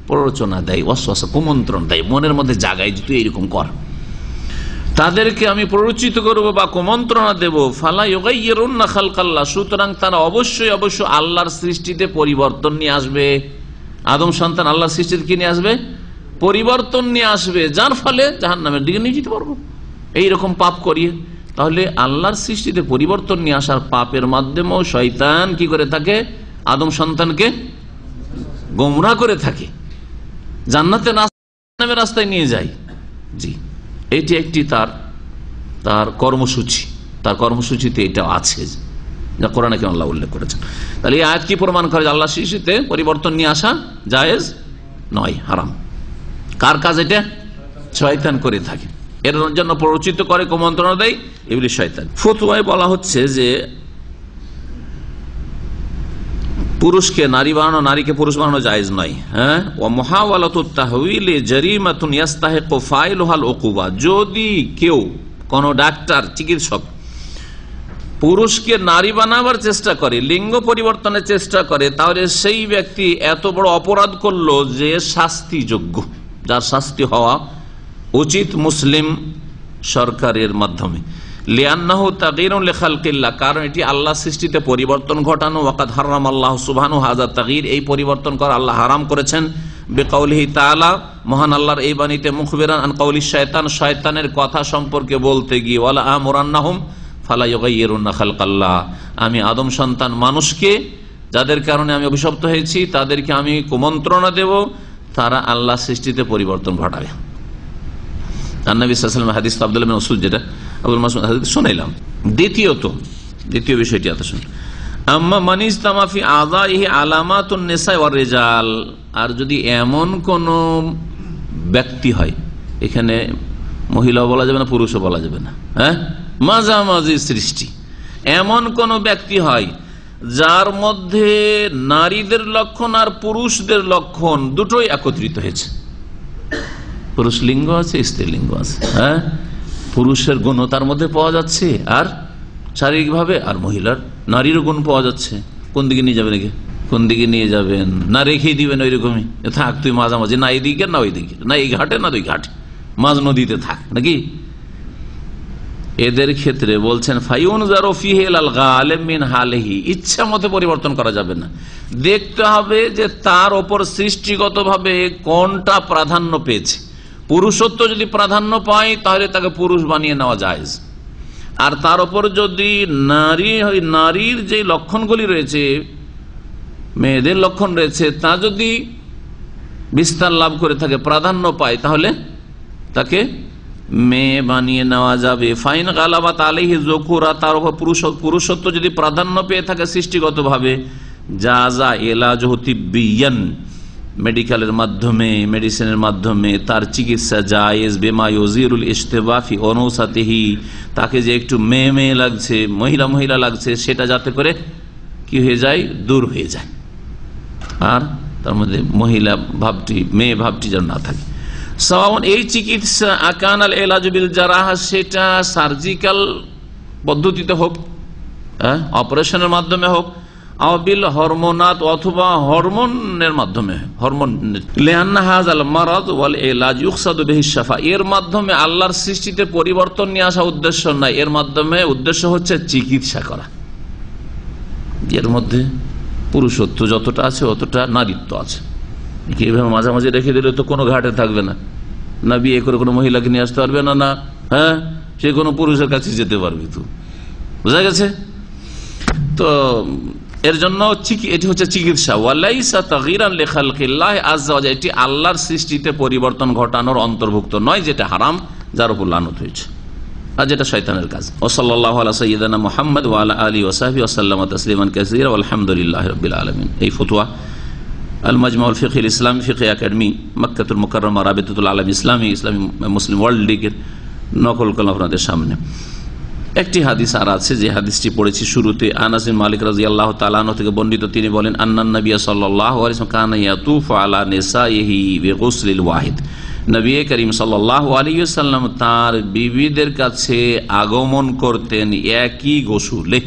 প্ররোচনা দেয়, ওয়াসওয়াসা, কুমন্ত্রণ দেয়, মনের মধ্যে জাগায় যে তুই এরকম কর। তাদেরকে আমি প্ররোচিত করব বা কুমন্ত্রণা দেব। ফালা ইউগায়্যিরুন্না খালকাল্লাহ, সুতরাং তারা অবশ্যই আল্লাহর সৃষ্টিতে পরিবর্তন নিয়ে আসবে। আদম সন্তান আল্লাহর সৃষ্টিতে কি নিয়ে আসবে? পরিবর্তন নিয়ে আসবে, যার ফলে জাহান্নামের দিকে নিয়ে যেতে পারবো এইরকম পাপ করিয়ে। তাহলে আল্লাহর সৃষ্টিতে পরিবর্তন নিয়ে আসার পাপের মাধ্যমেও শয়তান কি করে থাকে? আদম সন্তানকে গোমরাহ করে থাকে, জান্নাতের রাস্তায় নিয়ে যায়। জি, এটি একটি তার কর্মসূচি, তার কর্মসূচিতে এটা আছে যা কোরআনে কেন আল্লাহ উল্লেখ করেছেন। তাহলে এই আয়াত কি প্রমাণ করে? যে আল্লাহ সৃষ্টিতে পরিবর্তন নিয়ে আসা জায়েজ নয়, হারাম। কার কাজ এটা? শয়তান করে থাকে, এর জন্য প্ররোচিত করে, কুমন্ত্রণা দেয় ইবলিস শয়তান। ফতোয়ায় বলা হচ্ছে যে পুরুষকে নারী বানানো, নারীকে পুরুষ বানানো জায়েজ নয়। হ্যাঁ, ওয়া মুহাওয়ালাতুত তাহওয়িলি জারিমাতুন ইস্তাহিকু ফাইলুহাল উকুবা, যদি কেউ, কোন ডাক্তার, চিকিৎসক পুরুষকে নারী বানাবার চেষ্টা করে, লিঙ্গ পরিবর্তনের চেষ্টা করে, তাহলে সেই ব্যক্তি এত বড় অপরাধ করলো যে শাস্তিযোগ্য, যার শাস্তি হওয়া উচিত মুসলিম সরকারের মাধ্যমে। লিআন্নাহু তাগয়ীরুন লিখালকিল্লাহ, কারণ এটি আল্লাহ সৃষ্টিতে পরিবর্তন ঘটানো। ওয়াকাদ হারামাল্লাহু সুবহানাহু হাযা তাগয়ীর, এই পরিবর্তন করা আল্লাহ হারাম করেছেন। বিকাউলিহি তাআলা, মহান আল্লাহর এই বাণীতে, মুখবিরান আন কাউলি শয়তান, শয়তানের কথা সম্পর্কে বলতে গিয়ে, ওয়ালা আমুরান্নাহুম ফালা ইউগায়্যিরুন্না খালকাল্লাহ, আমি আদম সন্তান মানুষকে, যাদের কারণে আমি অভিশপ্ত হয়েছি, তাদেরকে আমি কুমন্ত্রণা দেব, তারা আল্লাহ সৃষ্টিতে পরিবর্তন ঘটাবে। নবী সাল্লাল্লাহু আলাইহি ওয়াসাল্লাম হাদিস আব্দুল্লাহ বিন মাসউদ, যেটা আবুল মাসউদ হাদিস শুনাইলাম। দ্বিতীয় বিষয়টি এত শুনুন। আম্মা মান ইসতামা ফি আযাইহি আলামাতুন নিসা ওয়ার রিজাল, আর যদি এমন কোন ব্যক্তি হয়, এখানে মহিলাও বলা যাবে না, পুরুষও বলা যাবে না, হ্যাঁ, মাঝামাঝি সৃষ্টি, এমন কোন ব্যক্তি হয় যার মধ্যে নারীদের লক্ষণ আর পুরুষদের লক্ষণ দুটোই একত্রিত হয়েছে, পুরুষ লিঙ্গ আছে, স্ত্রী লিঙ্গ আছে, হ্যাঁ, পুরুষের গুণ তার মধ্যে পাওয়া যাচ্ছে আর শারীরিকভাবে, আর মহিলার নারীরও গুণ পাওয়া যাচ্ছে, কোন দিকে নিয়ে যাবেন? কোন দিকে নিয়ে যাবেন? না রেখেই দিবেন ওইরকমই, থাক তুই মাঝামাঝি, না এই দিকে না ওই দিকে, না এই ঘাটে না ওই ঘাটে, মাঝ নদীতে থাক নাকি? এদের ক্ষেত্রে বলছেন ফায়ুনজারু ফিহি আল গালিব মিন হালিহি, ইচ্ছা মতে পরিবর্তন করা যাবে না, দেখতে হবে যে তার ওপর সৃষ্টিগতভাবে কোনটা প্রাধান্য পেয়েছে। পুরুষত্ব যদি প্রাধান্য পায় তাহলে তাকে পুরুষ বানিয়ে নেওয়া যায়, আর তার ওপর যদি নারীর যে লক্ষণগুলি রয়েছে, মেয়েদের লক্ষণ রয়েছে, তা যদি বিস্তার লাভ করে থাকে, প্রাধান্য পায়, তাহলে তাকে মেয়ে বানিয়ে নেওয়া যাবে। ফাইন গালাবাত আলাইহি যকুরা, তার উপর পুরুষত্ব যদি প্রাধান্য পেয়ে থাকে সৃষ্টিগতভাবে, জাযা ইলাজহু তিব্বিয়ান, মেডিকেলের মাধ্যমে, মেডিসিনের মাধ্যমে তার চিকিৎসা জায়েজ, বিমা ইউজিরুল ইশতিবা ফি উনুসাতিহি, তাকে যে একটু মেয়ে মেয়ে লাগছে, মহিলা মহিলা লাগছে, সেটা যাতে করে কি হয়ে যায়, দূর হয়ে যায়, আর তার মধ্যে মহিলা ভাবটি, মেয়ে ভাবটি যেন না থাকে। সাওয়াউন, এই চিকিৎসা আকানাল ইলাজ বিল জারাহা, সেটা সার্জিক্যাল পদ্ধতিতে হোক, অপারেশনের মাধ্যমে হোক, আবিল হরমোনাত, অথবা হরমোনের মাধ্যমে, হরমোন, লিআন্না হাযাল মারাদ ওয়াল ইলাজ ইউকসাদু বিহি শাফা, এর মাধ্যমে আল্লাহর সৃষ্টিতে পরিবর্তন নিয়ে আসা উদ্দেশ্য নাই, এর মাধ্যমে উদ্দেশ্য হচ্ছে চিকিৎসা করা। এর মধ্যে পুরুষত্ব যতটা আছে অতটা নারীত্ব আছে। এইভাবে মাঝামাঝি রেখে দিলে তো কোনো ঘাটে থাকবে না, না বিয়ে করে কোনো মহিলাকে নিয়ে আসতে পারবে না, না হ্যাঁ সে কোনো পুরুষের কাছে যেতে পারবে, তো বোঝা গেছে। তো এর জন্য এটি হচ্ছে চিকিৎসা। ওয়ালাইসা তাগয়িরান লিখালকিল্লাহ আযজা ওয়া জাল্লা, এটি আল্লাহর সৃষ্টিতে পরিবর্তন ঘটানোর অন্তর্ভুক্ত নয়, যেটা হারাম, যার উপর লানত হয়েছে, আর যেটা শয়তানের কাজ। ওয়াসাল্লাল্লাহু আলা সাইয়্যিদিনা মুহাম্মদ ওয়া আলা আলিহি ওয়া সাহবিহি ওয়া সাল্লামা তাসলিমান কাসীরা ওয়া আলহামদুলিল্লাহি রাব্বিল আলামিন। এই ফতোয়া আল মাজমাউল ফিকহিল ইসলামী, ফিকহ একাডেমি, মক্কাতুল মুকাররমা, রাবিতাতুল আলাম ইসলামী, ইসলামী মুসলিম ওয়ার্ল্ড লীগের নকল করলাম আপনাদের সামনে। একটি হাদিস আর আছে, যে হাদিসটি পড়েছি শুরুতে, আনাস বিন মালিক রাদিয়াল্লাহু তাআলা আনহু থেকে বর্ণিত, তিনি বলেন, আন্নান নবী সাল্লাল্লাহু আলাইহি ওয়াসাল্লাম কানা ইয়াতুফু আলা নিসাইহি বিগুসলিল ওয়াহিদ, নবী করিম সাল্লাল্লাহু আলাইহি ওয়াসাল্লাম তার বিবিদের কাছে আগমন করতেন একই গোসলে,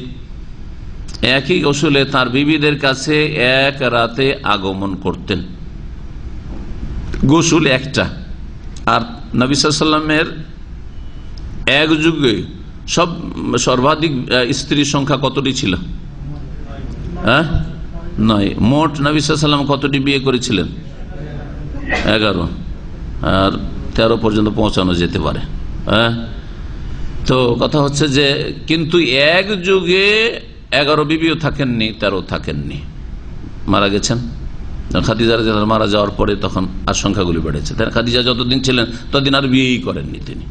একই গোসলে তার বিবিদের কাছে এক রাতে আগমন করতেন। গোসল একটা, আর নবী সাল্লাল্লাহু আলাইহি ওয়াসাল্লামের এক যুগে সর্বাধিক স্ত্রীর সংখ্যা কতটি ছিল? 9। মোট নবী সাল্লাল্লাহু আলাইহি ওয়াসাল্লাম কতটি বিয়ে করেছিলেন? 11, আর 13 পর্যন্ত পৌঁছানো যেতে পারে। তো কথা হচ্ছে যে, কিন্তু এক যুগে 11 বিবিও থাকেননি, 13 থাকেননি, মারা গেছেন। খাদিজা রাদিয়াল্লাহু আনহা মারা যাওয়ার পরে তখন আর সংখ্যাগুলি বেড়েছে। খাদিজা যতদিন ছিলেন ততদিন আর বিয়েই করেননি তিনি।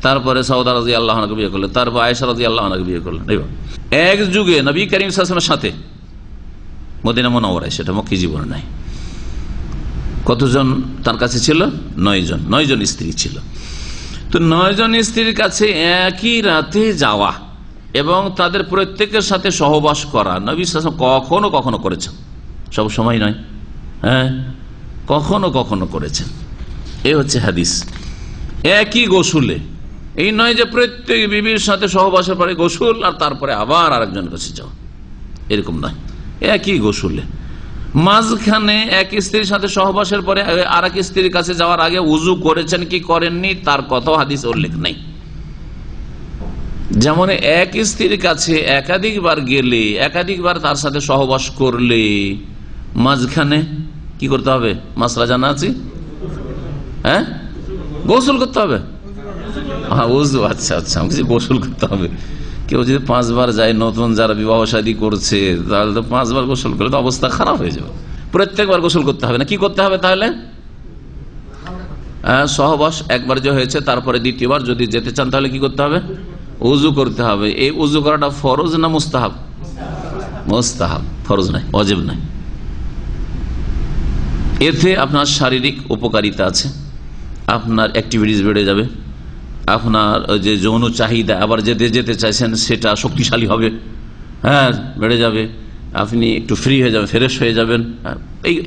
তারপরে সাউদা রাদিয়াল্লাহু আনহাকে বিয়ে করলেন, তারপর আয়েশা রাদিয়াল্লাহু আনহাকে বিয়ে করলেন। এক যুগে নবী করিম সাল্লাল্লাহু আলাইহি ওয়াসাল্লামের সাথে মদিনা মুনাওয়ারায়, সেটা মক্কি জীবনে নাই, কতজন তার কাছে ছিল? 9 জন স্ত্রী ছিল। তো 9 জন স্ত্রীর কাছে একই রাতে যাওয়া এবং তাদের প্রত্যেকের সাথে সহবাস করা নবী সাল্লাল্লাহু আলাইহি ওয়াসাল্লাম কখনো কখনো করেছেন, সব সময় নয়, কখনো কখনো করেছেন। এই হচ্ছে হাদিস। একই গোসলে, এই নয় যে প্রত্যেক বিবির সাথে সহবাসের পরে গোসল আর তারপরে আবার আরেকজনের কাছে যাওয়া, এরকম নয়, একই গোসলে। মাঝখানে এক স্ত্রীর সাথে সহবাসের পরে আর এক স্ত্রীর কাছে যাওয়ার আগে উজু করেছেন কি করেননি তার কথাও হাদিস উল্লেখ নেই। যেমন এক স্ত্রীর কাছে একাধিকবার গেলে, একাধিকবার তার সাথে সহবাস করলে মাঝখানে কি করতে হবে? মাসলা জানা আছে, গোসল করতে হবে। হ্যাঁ, উজু, আচ্ছা আচ্ছা, গোসল করতে হবে। কেউ যদি 5 বার যায়, নতুন যারা বিবাহ শাদী করছে, তাহলে তো 5 বার গোসল করলে তো অবস্থা খারাপ হয়ে যাবে। প্রত্যেকবার গোসল করতে হবে না, কি করতে হবে তাহলে? সহবাস একবার যে হয়েছে, তারপরে দ্বিতীয়বার যদি যেতে চান তাহলে কি করতে হবে? উজু করতে হবে। এই উজু করাটা ফরজ না মুস্তাহাব? মুস্তাহাব, ফরজ নাই, ওয়াজিব নাই। এতে আপনার শারীরিক উপকারিতা আছে, আপনার অ্যাক্টিভিটিস বেড়ে যাবে, আপনার যে যৌন চাহিদা আবার যেতে যেতে চাইছেন সেটা শক্তিশালী হবে, বেড়ে যাবে, আপনি একটু ফ্রি হয়ে যাবেন, ফ্রেশ হয়ে যাবেন।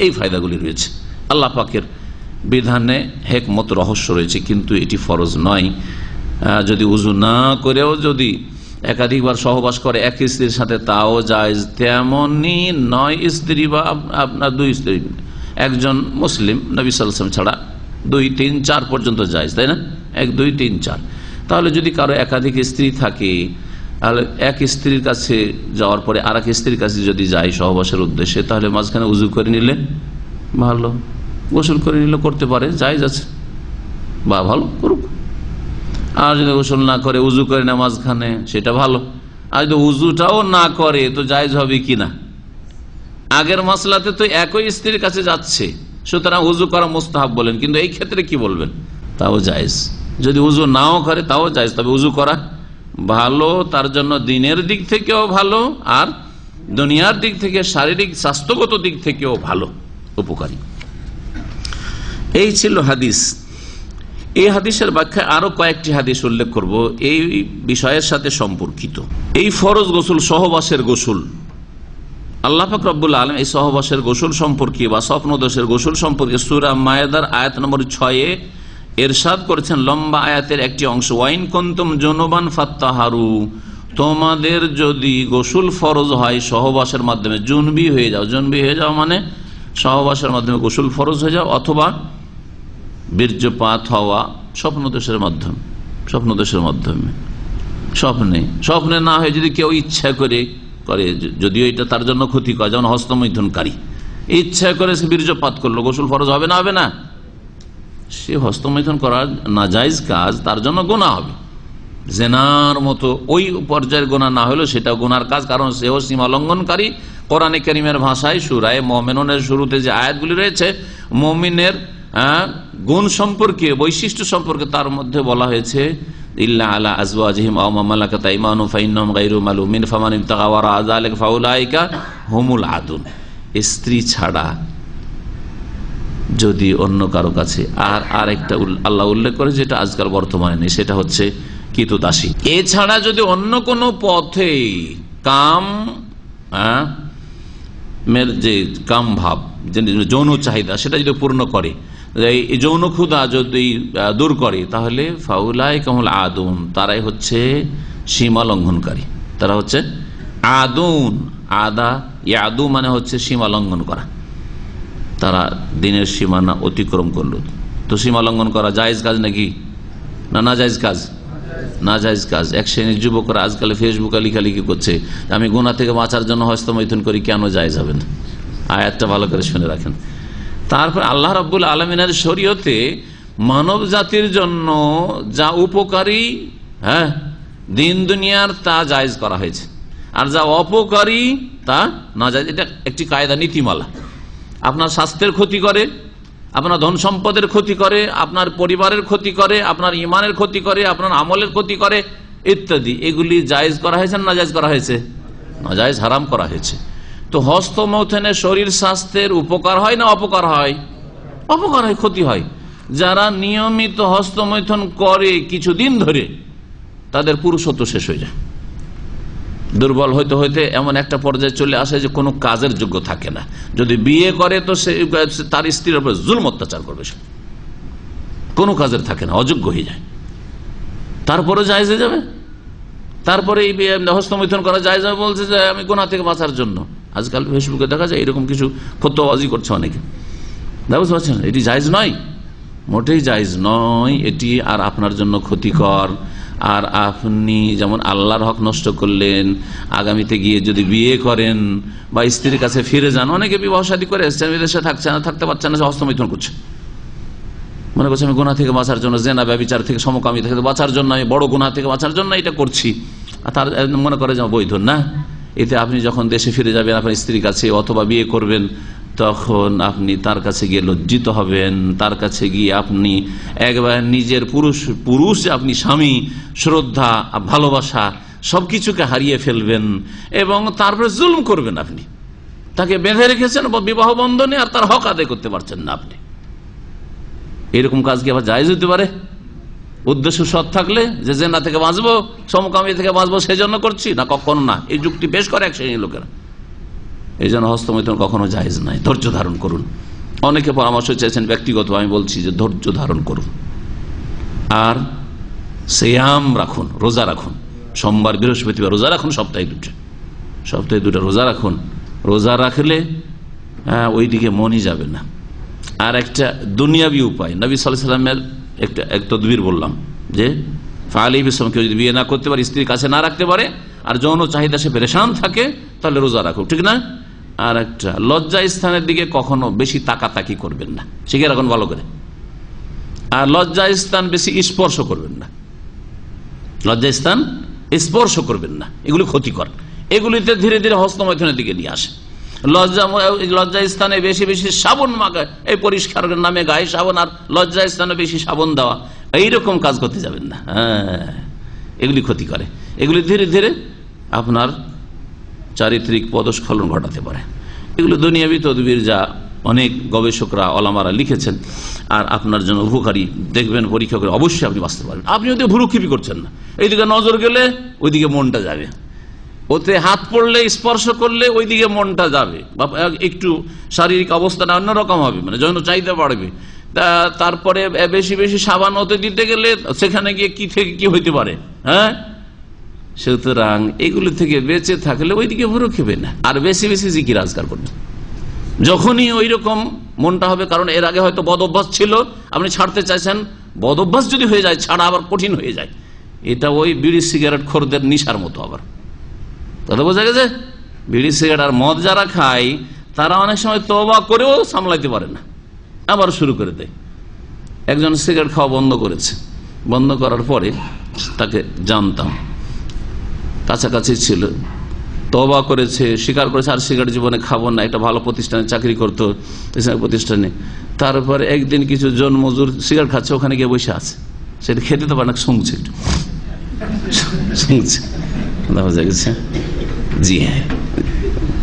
এই ফায়দাগুলি রয়েছে। আল্লাহ পাকের বিধানে হিকমত, রহস্য রয়েছে, কিন্তু এটি ফরজ নয়। যদি উজু না করেও যদি একাধিকবার সহবাস করে এক স্ত্রীর সাথে, তাও জায়েজ। তেমনি 9 স্ত্রী বা আপনার 2 স্ত্রী, একজন মুসলিম নবী সাল্লাল্লাহু আলাইহি ওয়াসাল্লাম ছাড়া 2, 3, 4 পর্যন্ত জায়েজ, তাই না? 1, 2, 3, 4। তাহলে যদি কারো একাধিক স্ত্রী থাকে, তাহলে এক স্ত্রীর কাছে যাওয়ার পরে আর এক স্ত্রীর কাছে যদি যায় সহবাসের উদ্দেশ্যে, তাহলে মাঝখানে উজু করে নিলে ভালো, গোসল করে নিলে করতে পারে, জায়েজ আছে, বা ভালো করুক। আর যদি গোসল না করে উজু করে না মাঝখানে, সেটা ভালো। আর যদি উজুটাও না করে তো জায়েজ হবে কিনা? আগের মাসলাতে তো একই স্ত্রীর কাছে যাচ্ছে, সুতরাং উজু করা মুস্তাহাব বলেন, কিন্তু এই ক্ষেত্রে কি বলবেন? তাও জায়েজ। যদি উজু নাও করে তাও জায়েজ, তবে উজু করা ভালো, তার জন্য দিনের দিক থেকেও ভালো আর দুনিয়ার দিক থেকে শারীরিক স্বাস্থ্যগত দিক থেকেও ভালো, উপকারী। এই ছিল হাদিস। এই হাদিসের ব্যাখ্যায় আরো কয়েকটি হাদিস উল্লেখ করব এই বিষয়ের সাথে সম্পর্কিত। এই ফরজ গোসল, সহবাসের গোসল, আল্লাহ পাক রব্বুল আলামিন এই সহবাসের গোসল সম্পর্কে বা স্বপ্নদোষের গোসল সম্পর্কে সূরা মায়েদার আয়াত নম্বর 6-এ এরশাদ করেছেন, লম্বা আয়াতের একটি অংশ, ওয়াইন কুনতুম জুনুবান ফাত্তাহারু, তোমাদের যদি গোসল ফরজ হয় সহবাসের মাধ্যমে, জুনবি হয়ে যাও মানে সহবাসের মাধ্যমে গোসল ফরজ হয়ে যাও, অথবা বীর্যপাত হওয়া স্বপ্নদোষের মাধ্যমে, স্বপ্নে না হয়ে যদি কেউ ইচ্ছা করে, যদিও এটা তার জন্য ক্ষতিকর, যেমন হস্তমৈথুনকারী ইচ্ছা করে সে বীর্যপাত করলো, গোসল ফরজ হবে না? হবে না। সে হস্তমৈথুন করা নাজায়েজ কাজ, তার জন্য গুনাহ হবে। জেনার মতো ওই পর্যায়ের গুনাহ না হলেও সেটা গুনার কাজ, কারণ সেও সীমা লঙ্ঘনকারী। কোরআনে কারীমের ভাষায় সূরা মুমিনুনের শুরুতে যে আয়াতগুলি রয়েছে মুমিনের গুণ সম্পর্কে, বৈশিষ্ট্য সম্পর্কে, তার মধ্যে বলা হয়েছে ইল্লা আলা আজওয়াজিহিম আও মা মালাকাত আইমানুহুম ফাইন্নাহুম গায়রু মালুমিন ফামান ইবতাগা ওয়ারা যালিকা ফাউলাইকা হুমুল আদুন। স্ত্রী ছাড়া যদি অন্য কারো কাছে, আর একটা আল্লাহ উল্লেখ করে যেটা আজকাল বর্তমানে নেই, সেটা হচ্ছে কিতুদাসী। এছাড়া যদি অন্য কোনো পথে কাম যে কাম ভাব, যৌন চাহিদা, সেটা যদি পূর্ণ করে, এই যৌন ক্ষুধা যদি দূর করে, তাহলে ফাউলাইকা হুমুল আদুন, তারাই হচ্ছে সীমা লঙ্ঘনকারী। তারা হচ্ছে আদুন, আদা ইয়াদু মানে হচ্ছে সীমা লঙ্ঘন করা। তারা দিনের সীমানা অতিক্রম করলো। তো সীমা লঙ্ঘন করা জায়েজ কাজ নাকি না জায়েজ কাজ? না জায়েজ কাজ। এক শ্রেণীর যুবকরা আজকাল ফেসবুকে লিখালিখি করছে, আমি গুনাহ থেকে বাঁচার জন্য হস্তমৈথুন করি, কেন জায়েজ হবে না? আয়াতটা ভালো করে শুনে রাখেন। তারপর আল্লাহ রাব্বুল আলামিনের শরীয়তে মানব জাতির জন্য যা উপকারী দিন দুনিয়ার, তা জায়েজ করা হয়েছে, আর যা অপকারী তা না জায়েজ। এটা একটি কায়দা, নীতিমালা। আপনার স্বাস্থ্যের ক্ষতি করে, আপনার ধন সম্পদের ক্ষতি করে, আপনার পরিবারের ক্ষতি করে, আপনার ইমানের ক্ষতি করে, আপনার আমলের ক্ষতি করে ইত্যাদি, এগুলি জায়েজ করা হয়েছে না জায়েজ করা হয়েছে? না জায়েজ, হারাম করা হয়েছে। তো হস্তমৈথুনে শরীর স্বাস্থ্যের উপকার হয় না অপকার হয়? অপকার হয়, ক্ষতি হয়। যারা নিয়মিত হস্তমৈথুন করে কিছুদিন ধরে, তাদের পুরুষত্ব শেষ হয়ে যায়, দুর্বল হইতে হইতে এমন একটা পর্যায়ে চলে আসে যে কোনো কাজের যোগ্য থাকে না। যদি বিয়ে করে তো সে তার স্ত্রীর উপর জুলম অত্যাচার করবে, সে কোনো কাজের থাকে না, অযোগ্য হয়ে যায়। তারপরে জায়েজ হয়ে যাবে, তারপরে এই হস্তমৈথুন করা জায়েজ হবে, বলছে যে আমি গুনাহ থেকে বাঁচার জন্য। আজকাল ফেসবুকে দেখা যায় এরকম কিছু ফতোয়াবাজি করছে অনেকে, বুঝতে পারছেন? এটি জায়েজ নয়, মোটেই জায়েজ নয় এটি, আর আপনার জন্য ক্ষতিকর। আর আপনি যেমন আল্লাহর হক নষ্ট করলেন, আগামীতে গিয়ে যদি বিয়ে করেন বা স্ত্রীর কাছে ফিরে যান, অনেকে বিবাহ শাদী করে এসছেন, বিদেশে থাকতে পারছেন না, হস্তমৈথুন করছে, মনে করছে আমি গুনাহ থেকে বাঁচার জন্য, জেনা ব্যভিচার থেকে, সমকামী থেকে বাঁচার জন্য, আমি বড় গুনাহ থেকে বাঁচার জন্য এটা করছি, আর তার মনে করে যে বৈধ না। এতে আপনি যখন দেশে ফিরে যাবেন আপনার স্ত্রীর কাছে অথবা বিয়ে করবেন, তখন আপনি তার কাছে গিয়ে লজ্জিত হবেন, তার কাছে গিয়ে আপনি একবার নিজের পুরুষ আপনি স্বামী, শ্রদ্ধা, ভালোবাসা সবকিছুকে হারিয়ে ফেলবেন, এবং তারপরে জুলুম করবেন। আপনি তাকে বেঁধে রেখেছেন বিবাহ বন্ধনে, আর তার হক আদায় করতে পারছেন না আপনি। এরকম কাজ কি আবার জায়েজ হতে পারে? উদ্দেশ্য সৎ থাকলে, যে জেনা থেকে বাঁচবো, সমকামী থেকে বাঁচবো, সেজন্য করছি না, কখনো না। এই যুক্তি পেশ করে এক শ্রেণীর লোকেরা। এই জন্য হস্তমৈথুন কখনো জায়েজ নাই। ধৈর্য ধারণ করুন। অনেকে পরামর্শ চেয়েছেন, ব্যক্তিগত আমি বলছি যে ধৈর্য ধারণ করুন, আর সিয়াম রাখুন, রোজা রাখুন। সোমবার বৃহস্পতিবার রোজা রাখুন, সপ্তাহে দুটো রোজা রাখুন। রোজা রাখলে ওই দিকে মনই যাবে না। আর একটা দুনিয়াবি উপায়, নবী সাল্লাল্লাহু আলাইহি ওয়াসাল্লামের এক তদবির বললাম, যে ফালি বিসম, কেউ যদি বিয়ে না করতে পারে, স্ত্রীর কাছে না রাখতে পারে, আর যৌন চাহিদা সে পেরেশান থাকে, তাহলে রোজা রাখুক, ঠিক না? আর একটা, লজ্জা স্থানের দিকে কখনো বেশি তাকাতাকি করবেন না, শিখে রাখুন ভালো করে। আর লজ্জা স্থান বেশি স্পর্শ করবেন না, লজ্জা স্থান স্পর্শ করবেন না, এগুলি ক্ষতিকর। এগুলিতে ধীরে ধীরে হস্তমৈথুনের দিকে নিয়ে আসে। লজ্জা স্থানে বেশি বেশি সাবন মাখায়, এই পরিষ্কার নামে গায়ে সাবন, আর লজ্জা স্থানে বেশি সাবন দেওয়া, এইরকম কাজ করতে যাবেন না। হ্যাঁ, এগুলি ক্ষতি করে, এগুলি ধীরে ধীরে আপনার চারিত্রিক পদস্খলন ঘটাতে পারে। এগুলো দুনিয়াবি তদবির যা অনেক গবেষকরা ওলামারা লিখেছেন, আর আপনার জন্য উপকারী। দেখবেন পরীক্ষা করে অবশ্যই আপনি বাঁচতে পারবেন। আপনি ওদের ভুরুক্ষেপি করছেন না, এইদিকে নজর গেলে ওইদিকে মনটা যাবে, ওতে হাত পড়লে স্পর্শ করলে ওইদিকে মনটা যাবে, বা একটু শারীরিক অবস্থাটা অন্যরকম হবে, মানে যৌন চাহিদা বাড়বে। তারপরে বেশি বেশি সাবান হতে দিতে গেলে সেখানে গিয়ে কি থেকে কি হইতে পারে। হ্যাঁ, সুতরাং এগুলো থেকে বেঁচে থাকলে ওইদিকে ভুরুক্ষেপে না, আর বেশি বেশি জিকির আজকার করবেন যখনই ওই রকম মনটা হবে। কারণ এর আগে হয়তো বদ অভ্যাস ছিল, আপনি ছাড়তে চাইছেন, বদ অভ্যাস যদি হয়ে যায় ছাড়া আবার কঠিন হয়ে যায়। এটা ওই বিড়ি সিগারেট খোরদের নিশার মতো। আবার কথা বোঝা গেছে? বিড়ি সিগারেট আর মদ যারা খায় তারা অনেক সময় তওবা করেও সামলাইতে পারে না, আবার শুরু করে দেয়। একজন সিগারেট খাওয়া বন্ধ করেছে, বন্ধ করার পরে তাকে জানতাম, কাছাকাছি ছিল, তওবা করেছে, স্বীকার করেছে আর সিগারেট জীবনে খাবো না, একটা ভালো প্রতিষ্ঠানে চাকরি করতো, প্রতিষ্ঠানে। তারপরে একদিন কিছু জন মজুর সিগারেট খাচ্ছে, ওখানে গিয়ে বসে আছে, সেটা খেতে তো পারে না, শুনছে, একটু শুনছে। বোঝা গেছে? জি হ্যাঁ,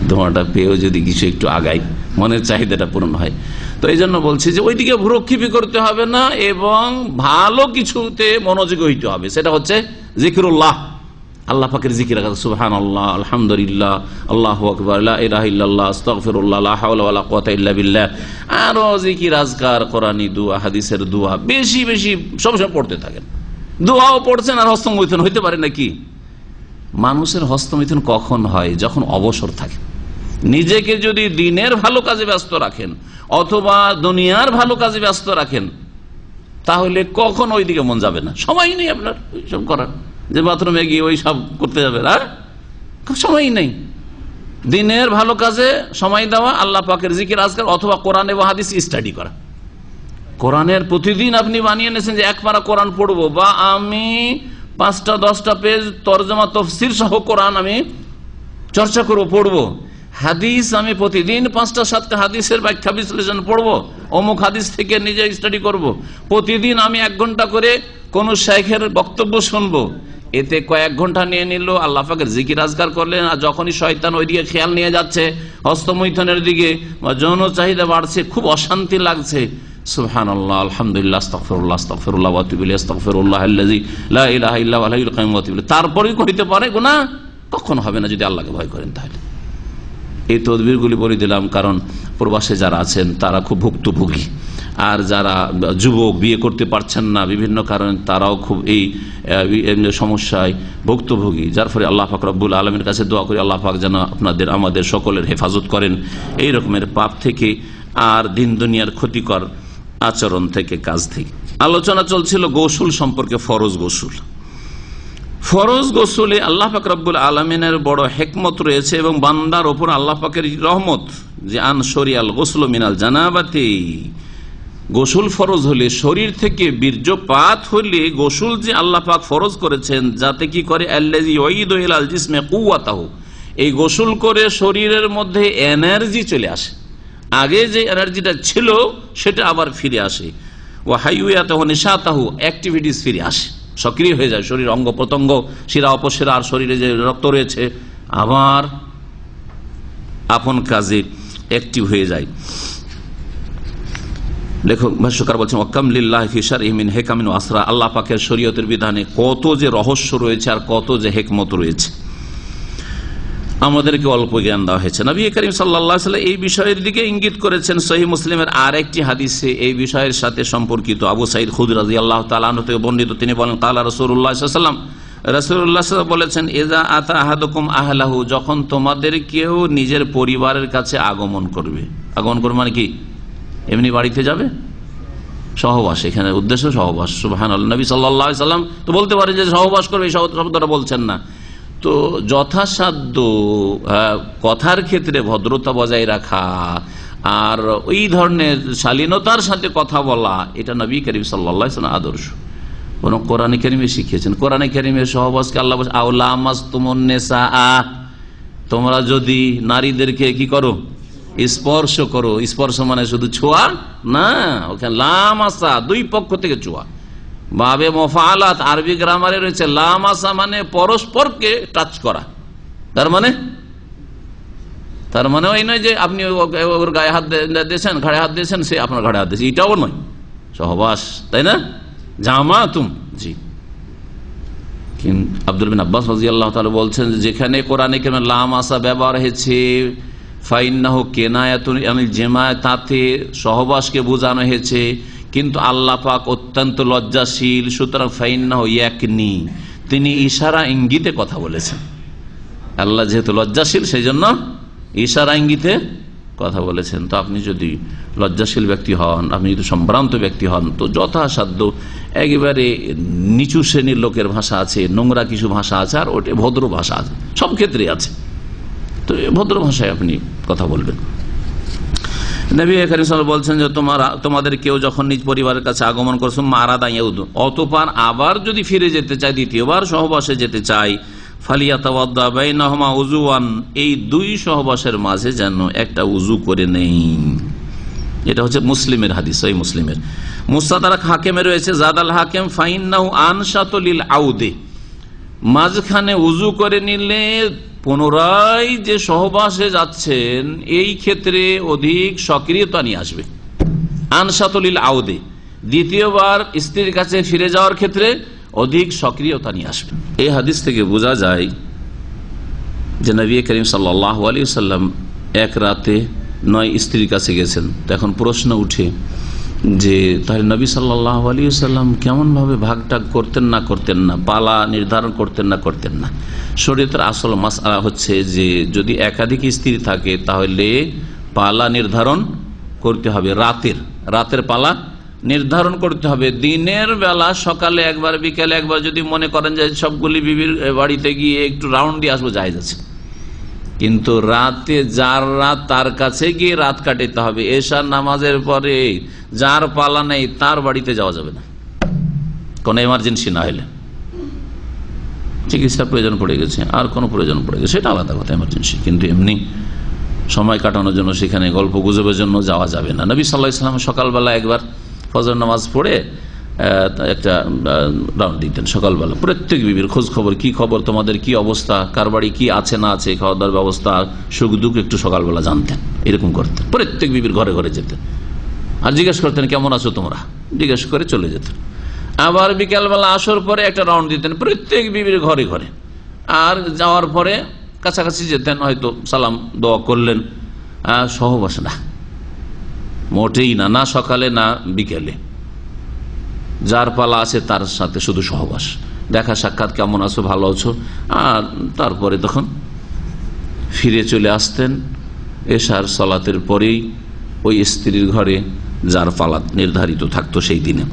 ধোঁয়াটা পেয়েও যদি কিছু একটু আগাই, মনের চাহিদাটা পূরণ হয়। তো এই জন্য বলছি যে ওইদিকে ভ্রুক্ষেপই করতে হবে না, এবং ভালো কিছুতে মনোযোগী হইতে হবে। সেটা হচ্ছে জিকিরুল্লাহ, আল্লাহ পাকের জিকির, সুবহানাল্লাহ, আলহামদুলিল্লাহ, আল্লাহু আকবার, লা ইলাহা ইল্লাল্লাহ, আস্তাগফিরুল্লাহ, লা হাওলা ওয়ালা কুওয়াতা ইল্লা বিল্লাহ। আরো জিকির আজকার, কোরআনী দোয়া, হাদিসের দোয়া বেশি বেশি সবসময় পড়তে থাকেন। দোয়াও পড়ছেন আর হস্তমৈথুন হইতে পারে নাকি? মানুষের হস্তমৈথুন কখন হয়? যখন অবসর থাকে। নিজেকে যদি দিনের ভালো কাজে ব্যস্ত রাখেন অথবা দুনিয়ার ভালো কাজে ব্যস্ত রাখেন, তাহলে কখন ওই দিকে মন যাবে না। সময় নেই আপনার ওইসব করার, যে বাথরুমে গিয়ে ওই সব করতে যাবে, আর সময় নেই। দিনের ভালো কাজে সময় দেওয়া, আল্লাহ পাকের জিকির আজকার, অথবা কোরআন এবং হাদিস স্টাডি করা। কোরআনের প্রতিদিন আপনি বানিয়ে নিয়েছেন যে এক পারা কোরআন পড়বো, বা আমি 5-10টা পেজ তরজমা তফসির সহ কোরআন আমি চর্চা করবো, পড়বো। হাদিস আমি প্রতিদিন 5-7টা হাদিসের ব্যাখ্যা বিশ্লেষণ পড়বো, অমুক হাদিস থেকে নিজে স্টাডি করব। প্রতিদিন আমি 1 ঘন্টা করে কোন শাইখের বক্তব্য শুনবো। এতে কয়েক ঘন্টা নিয়ে নিল, আল্লাহ পাকের জিকির আজকার করলেন। আর যখনই শয়তান ওইদিকে খেয়াল নিয়ে যাচ্ছে, হস্তমৈথুনের দিকে, বা যৌন চাহিদা বাড়ছে, খুব অশান্তি লাগছে, সুবহানাল্লাহ, আলহামদুলিল্লাহ, আস্তাগফিরুল্লাহ, আস্তাগফিরুল্লাহ ওয়া আতুবু ইলাইহি, আস্তাগফিরুল্লাহুল্লাযী লা ইলাহা ইল্লা হুয়াল হাইয়ুল কাইয়্যুম ওয়া আতুবু ইলাইহি। তারপরেই হইতে পারে গুনাহ, কখনো হবে না যদি আল্লাহকে ভয় করেন। তাহলে এই তদবিরগুলি বলে দিলাম, কারণ প্রবাসে যারা আছেন তারা খুব ভুক্তভোগী, আর যারা যুবক বিয়ে করতে পারছেন না বিভিন্ন কারণে, তারাও খুব এই সমস্যায় ভুক্তভোগী। যার ফলে আল্লাহ পাক রব্বুল আলামিনের কাছে দোয়া করি, আল্লাহ পাক যেন আপনাদের আমাদের সকলের হেফাজত করেন এই রকমের পাপ থেকে, আর দিন দুনিয়ার ক্ষতিকর আচরণ থেকে, কাজ থেকে। আলোচনা চলছিল গোসল সম্পর্কে, ফরজ গোসল। ফরজ গোসলে আল্লাহ পাক রব্বুল আলামিনের বড় হিকমত রয়েছে, এবং বান্দার ওপর আল্লাহ পাকের রহমত, যে আন শরিয়াল গোসল মিনাল জানাবাতি, গোসল ফরজ হলে, শরীর থেকে বীর্যপাত হলে গোসল যে আল্লাহ পাক ফরজ করেছেন, যাতে কি করে আল্লাযী ইউঈদু ইলাল জিসমে কুওয়াতাহু, এই গোসল করে শরীরের মধ্যে এনার্জি চলে আসে, আগে যে এনার্জিটা ছিল সেটা আবার ফিরে আসে। ওয়া হাইয়াতাহু নিশাতাহু, অ্যাক্টিভিটিস ফিরে আসে, সক্রিয় হয়ে যায় শরীর, অঙ্গ প্রত্যঙ্গ, শিরা অপশিরা, আর শরীরে যে রক্ত রয়েছে আবার আপন কাজে অ্যাক্টিভ হয়ে যায়। লেখক ভাষ্যকার বলছেন, ওয়াকাম লিল্লাহি ফি শারঈহি মিন হিকামিন ওয়া আসরা, আল্লাহ পাকের শরীয়তের বিধানে কত যে রহস্য রয়েছে আর কত যে হিকমত রয়েছে, আমাদেরকে অল্প জ্ঞান দেওয়া হয়েছে। নবী করিম সাল্লাল্লাহু আলাইহি ওয়াসাল্লাম এই বিষয়ের দিকে ইঙ্গিত করেছেন। সহিহ মুসলিমের আরেকটি হাদিসে এই বিষয়ের সাথে সম্পর্কিত আবু সাঈদ খুদরী রাদিয়াল্লাহু তাআলা আনহু থেকে বর্ণিত, তিনি বলেন, কালা রাসূলুল্লাহ সাল্লাল্লাহু আলাইহি ওয়াসাল্লাম, রাসূলুল্লাহ সাল্লাল্লাহু আলাইহি ওয়াসাল্লাম বলেছেন, ইযা আতা আহাদুকুম আহলাহু, যখন তোমাদের কেউ নিজের পরিবারের কাছে আগমন করবে। আগমন করবে মানে কি? এমনি বাড়িতে যাবে, সহবাস, এখানে উদ্দেশ্য সহবাস। সুবহানাল্লাহ, নবী সাল্লাল্লাহু আলাইহি ওয়াসাল্লাম তো বলতে পারেন যে সহবাস করবে, এই শব্দটা বলছেন না। তো যথাসাধ্য কথার ক্ষেত্রে ভদ্রতা বজায় রাখা আর ওই ধরনের শালীনতার সাথে কথা বলা, এটা নবী করিম সাল্লাল্লাহু আলাইহি ওয়াসাল্লাম আদর্শ। কোন কোরআনে কারিমে শিখিয়েছেন। কোরআনে কারিমে সহবাসকে আল্লাহ আউলা মাসতুমুন নিসা, তোমরা যদি নারীদেরকে কি করো, স্পর্শ করো, স্পর্শ মানে শুধু ছোঁয়া না, ওখানে লামাসা, দুই পক্ষ থেকে ছোঁয়া। বাবে মুফআলাত আরবি গ্রামারে রয়েছে, লামাসা মানে পরস্পরকে টাচ করা। তার মানে ওই নয় যে আপনি ওর গায়ে হাত দিয়েছেন, ঘাড়ে হাত দিয়েছেন, সে আপনার ঘাড়ে হাত দিয়েছে, এটাও নয়। সহবাস, তাই না? জামাতুম, জি। আব্দুল বিন আব্বাস রাদিয়াল্লাহু তাআলা বলছেন, যেখানে কোরআনে কারিমে লামাসা ব্যবহার হয়েছে ফাইন্নাহু কিনায়াতুন আনিল জিমা, তাতে সহবাসকে বোঝানো হয়েছে, কিন্তু আল্লাহ পাক অত্যন্ত লজ্জাশীল, সুতরাং ফাইন্নাহু ইয়াকনি, তিনি ইশারা ইঙ্গিতে কথা বলেছেন। আল্লাহ যেহেতু লজ্জাশীল, সেই জন্য ইশারা ইঙ্গিতে কথা বলেছেন। তো আপনি যদি লজ্জাশীল ব্যক্তি হন, আপনি যদি সম্ভ্রান্ত ব্যক্তি হন, তো যথাসাধ্য একেবারে নিচু শ্রেণীর লোকের ভাষা আছে, নোংরা কিছু ভাষা আছে, আর ওটা ভদ্র ভাষা আছে, সব ক্ষেত্রে আছে। তো ভদ্র ভাষায় আপনি কথা বলবেন। নবী কারীম সাল্লাল্লাহু আলাইহি ওয়াসাল্লাম বলছেন যে তোমাদের কেউ যখন নিজ পরিবারের কাছে আগমন করছো, মারাদা ইয়াউদ, অতঃপর আবার যদি ফিরে যেতে চায়, দ্বিতীয়বার সহবাসে যেতে চায়, ফালিয়াতাওয়াদ্দা বাইনাহুমা উযুওয়ান, এই দুই সহবাসের মাঝে যেন একটা উযু করে নেই। এটা হচ্ছে মুসলিমের হাদিস, সহিহ মুসলিমের। মুস্তাদরাক হাকিমে রয়েছে, জাদাল হাকিম ফাইন্নাহু আনশাতু লিল আউদে, মাঝখানে উযু করে নিলে পুনরায় যে সহবাসে যাচ্ছেন এই ক্ষেত্রে অধিক সক্রিয়তা নিয়ে আসবে। আনশাতু লিল আউদে, দ্বিতীয়বার স্ত্রীর কাছে ফিরে যাওয়ার ক্ষেত্রে অধিক সক্রিয়তা নিয়ে আসবে। এই হাদিস থেকে বোঝা যায় যে নবী করিম সাল্লাল্লাহু আলাইহি ওয়াসাল্লাম এক রাতে 9 স্ত্রীর কাছে গেছেন। তখন প্রশ্ন উঠে যে তাহলে নবী সাল্লাল্লাহু আলাইহি ওয়াসাল্লাম কেমন ভাবে ভাগটাগ করতেন না, পালা নির্ধারণ করতেন না। শরীয়তের আসল মাসআলা হচ্ছে যে যদি একাধিক স্ত্রী থাকে তাহলে পালা নির্ধারণ করতে হবে, রাতের পালা নির্ধারণ করতে হবে। দিনের বেলা সকালে একবার, বিকেলে একবার যদি মনে করেন যে সবগুলি বিবির বাড়িতে গিয়ে একটু রাউন্ড দিয়ে আসবো, জায়েজ আছে। কিন্তু রাতে যার রাত তার কাছে গিয়ে রাত কাটাতে হবে। এশার নামাজের পরে যার পালা নেই তার বাড়িতে যাওয়া যাবে না, কোনো এমার্জেন্সি না হলে, চিকিৎসা প্রয়োজন পড়ে গেছে, আর কোনো প্রয়োজন পড়ে গেছে, সেটা আলাদা কথা, এমার্জেন্সি। কিন্তু এমনি সময় কাটানোর জন্য সেখানে গল্প গুজবের জন্য যাওয়া যাবে না। নবী সাল্লাল্লাহু আলাইহি ওয়াসাল্লাম সকালবেলা একবার ফজর নামাজ পড়ে একটা রাউন্ড দিতেন সকালবেলা, প্রত্যেক বিবির খোঁজ খবর, কি খবর, তোমাদের কি অবস্থা, কার বাড়ি কি আছে না আছে, খাওয়া দাওয়ার ব্যবস্থা, সুখ দুঃখ একটু সকালবেলা জানতেন। এরকম করতেন, প্রত্যেক বিবির ঘরে ঘরে যেতেন আর জিজ্ঞেস করতেন কেমন আছো তোমরা, জিজ্ঞেস করে চলে যেতেন। আবার বিকালবেলা আসর পরে একটা রাউন্ড দিতেন প্রত্যেক বিবির ঘরে ঘরে, আর যাওয়ার পরে কাছাকাছি যেতেন, হয়তো সালাম দোয়া করলেন। সহবাস না, মোটেই না সকালে না বিকেলে, যার পালা আছে তার সাথে শুধু সহবাস, দেখা সাক্ষাৎ, কেমন আছো, ভালো আছো, আর তারপরে তখন ফিরে চলে আসতেন এশার সালাতের পরেই ওই স্ত্রীর ঘরে যার পালা নির্ধারিত থাকতো সেই দিনে।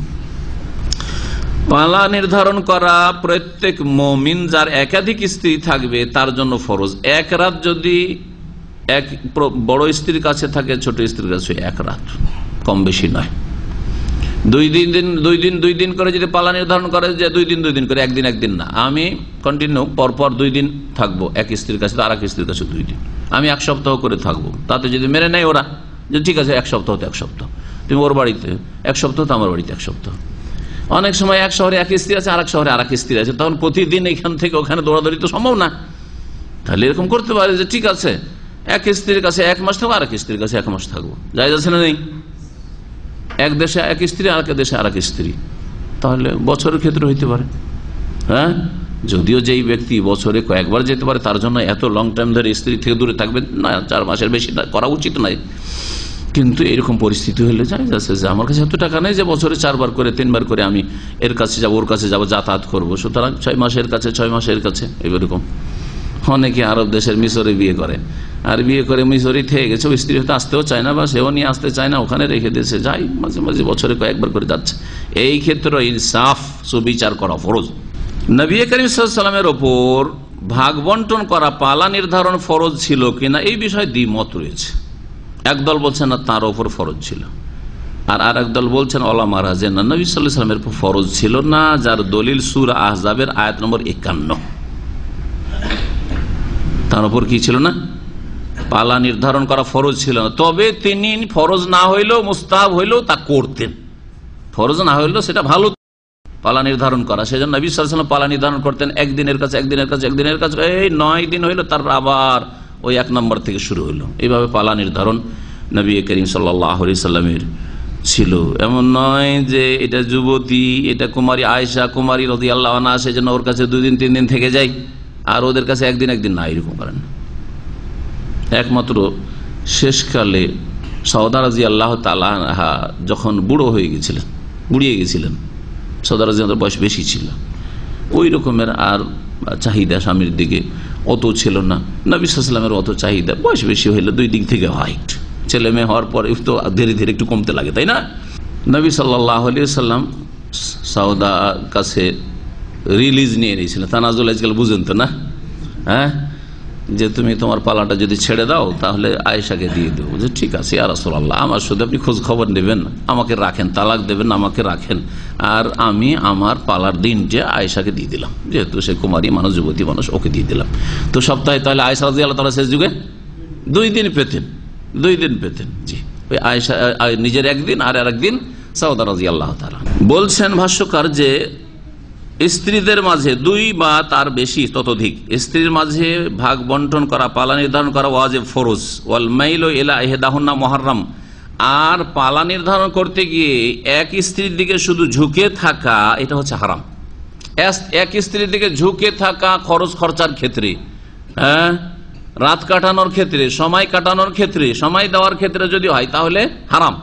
পালা নির্ধারণ করা প্রত্যেক মুমিন যার একাধিক স্ত্রী থাকবে তার জন্য ফরজ। এক রাত যদি এক বড় স্ত্রীর কাছে থাকে, ছোট স্ত্রীর কাছে এক রাত, কম বেশি নয়। দুই দিন করে যদি পালা নির্ধারণ করে যে দুই দিন করে, একদিন না, আমি কন্টিনিউ পরপর 2 দিন থাকবো এক স্ত্রীর কাছে, আর এক স্ত্রীর কাছে 2 দিন, আমি 1 সপ্তাহ করে থাকবো। তাতে যদি মেনে নেয় ওরা যে ঠিক আছে 1 সপ্তাহ তো 1 সপ্তাহ, তুমি ওর বাড়িতে 1 সপ্তাহ, তো আমার বাড়িতে 1 সপ্তাহ। অনেক সময় এক শহরে এক স্ত্রী আছে, আর এক শহরে আর এক স্ত্রী আছে, তখন প্রতিদিন এখান থেকে ওখানে দৌড়াদৌড়ি তো সম্ভব না। তাহলে এরকম করতে পারে যে ঠিক আছে এক স্ত্রীর কাছে 1 মাস থাকবো, আর এক স্ত্রীর কাছে 1 মাস থাকবো, জায়েজ আছে না নেই? এক দেশে এক স্ত্রী, আর এক দেশে আর এক স্ত্রী, তাহলে বছরের ক্ষেত্রে হইতে পারে। হ্যাঁ, যদিও যেই ব্যক্তি বছরে কয়েকবার যেতে পারে তার জন্য এত লং টাইম ধরে স্ত্রী থেকে দূরে থাকবে না, 4 মাসের বেশি করা উচিত নয়। কিন্তু এরকম পরিস্থিতি হলে জায়েজ আছে যে আমার কাছে এত টাকা নেই যে বছরে 4 বার করে 3 বার করে আমি এর কাছে যাবো, ওর কাছে যাবো, যাতায়াত করবো, সুতরাং 6 মাসের কাছে 6 মাসের কাছে। এরকম অনেকে আরব দেশের মিশরে বিয়ে করে, আর বিয়ে করে মিশরে থেকে গেছে, ওই স্ত্রী হয়তো আসতেও চায় না বা সেও নিয়ে আসতে চায় না, ওখানে রেখে দিয়েছে, যাই মাঝে মাঝে বছরে কয়েকবার করে যাচ্ছে। এই ক্ষেত্রে ইনসাফ, সুবিচার করা ফরজ। নবী করিম সাল্লাল্লাহু আলাইহি ওয়াসাল্লামের ওপর ভাগ বন্টন করা, পালা নির্ধারণ ফরজ ছিল কিনা এই বিষয়ে দ্বিমত রয়েছে। একদল বলছেন না, তার ওপর ফরজ ছিল, আর আরেক দল বলছেন ওলামারা যে না, নবী সাল্লাল্লাহু আলাইহি ওয়াসাল্লামের উপর ফরজ ছিল না, যার দলিল সূরা আহজাবের আয়াত নম্বর 51। তার উপর কি ছিল না? পালা নির্ধারণ করা ফরজ ছিল না। তবে তিনি ফরজ না হইলেও, মুস্তাহাব হইলেও তা করতেন। ফরজ না হইলেও সেটা ভালো পালা নির্ধারণ করা। সেজন্য নবী সাল্লাল্লাহু আলাইহি ওয়াসাল্লাম পালা নির্ধারণ করতেন একদিনের কাছে, এই 9 দিন হইলো, তারপর আবার ওই 1 নম্বর থেকে শুরু হইলো। এইভাবে পালা নির্ধারণ নবী করিম সাল্লাল্লাহু আলাইহি সাল্লামের ছিল। এমন নয় যে এটা যুবতী, এটা কুমারী আয়েশা কুমারী রাদিয়াল্লাহু আনহা, সেজন্য ওর কাছে 2 দিন 3 দিন থেকে যাই, আর ওদের কাছে একদিন না, এরকম করেন। একমাত্র শেষকালে সওদা রাদিয়াল্লাহু তাআলা আনহা যখন বুড়িয়ে গেছিলেন, সওদা রাদিয়াল্লাহু বয়স বেশি ছিল, ওই রকমের আর চাহিদা স্বামীর দিকে অত ছিল না। নবী সাল্লাল্লাহু আলাইহি ওয়াসাল্লামের অত চাহিদা, বয়স বেশি হইলে 2 দিক থেকে হয়, ছেলে মেয়ে হওয়ার পরে তো ধীরে ধীরে একটু কমতে লাগে, তাই না? নবী সাল্লাল্লাহু আলাইহি ওয়াসাল্লাম সওদা কাছে রিলিজ নিয়ে নিয়েছিলেন, তানাজুল আজকাল বুঝেন তো না, হ্যাঁ, যে তুমি তোমার পালাটা যদি ছেড়ে দাও তাহলে আয়েশাকে দিয়ে দেবো। যে ঠিক আছে ইয়া রাসূলুল্লাহ, আমার শুধু আপনি খোঁজ খবর নেবেন, আমাকে রাখেন, তালাক দেবেন, আমাকে রাখেন, আর আমি আমার পালার দিনটা আয়েশাকে দিয়ে দিলাম, যেহেতু সে কুমারী মানুষ, যুবতী মানুষ, ওকে দিয়ে দিলাম। তো সপ্তাহে তাহলে আয়েশা রাদিয়াল্লাহু তাআলা শেষ যুগে 2 দিন পেতেন। জি, ওই আয়েশা নিজের একদিন আর আরেকদিন সওদা রাদিয়াল্লাহু তাআলা। বলছেন ভাষ্যকার যে স্ত্রীদের মাঝে 2 বা তার বেশি ততোধিক স্ত্রীর মাঝে ভাগ বন্টন করা, পালা নির্ধারণ করা ওয়াজিব ফরজ, ওয়াল মাইলু ইলা ইহদাহুন্না মুহাররাম, আর পালা নির্ধারণ করতে গিয়ে এক স্ত্রীর দিকে শুধু ঝুঁকে থাকা এটা হচ্ছে হারাম। এক স্ত্রীর দিকে ঝুঁকে থাকা খরচ খরচার ক্ষেত্রে, হ্যাঁ, রাত কাটানোর ক্ষেত্রে, সময় কাটানোর ক্ষেত্রে, সময় দেওয়ার ক্ষেত্রে যদি হয় তাহলে হারাম।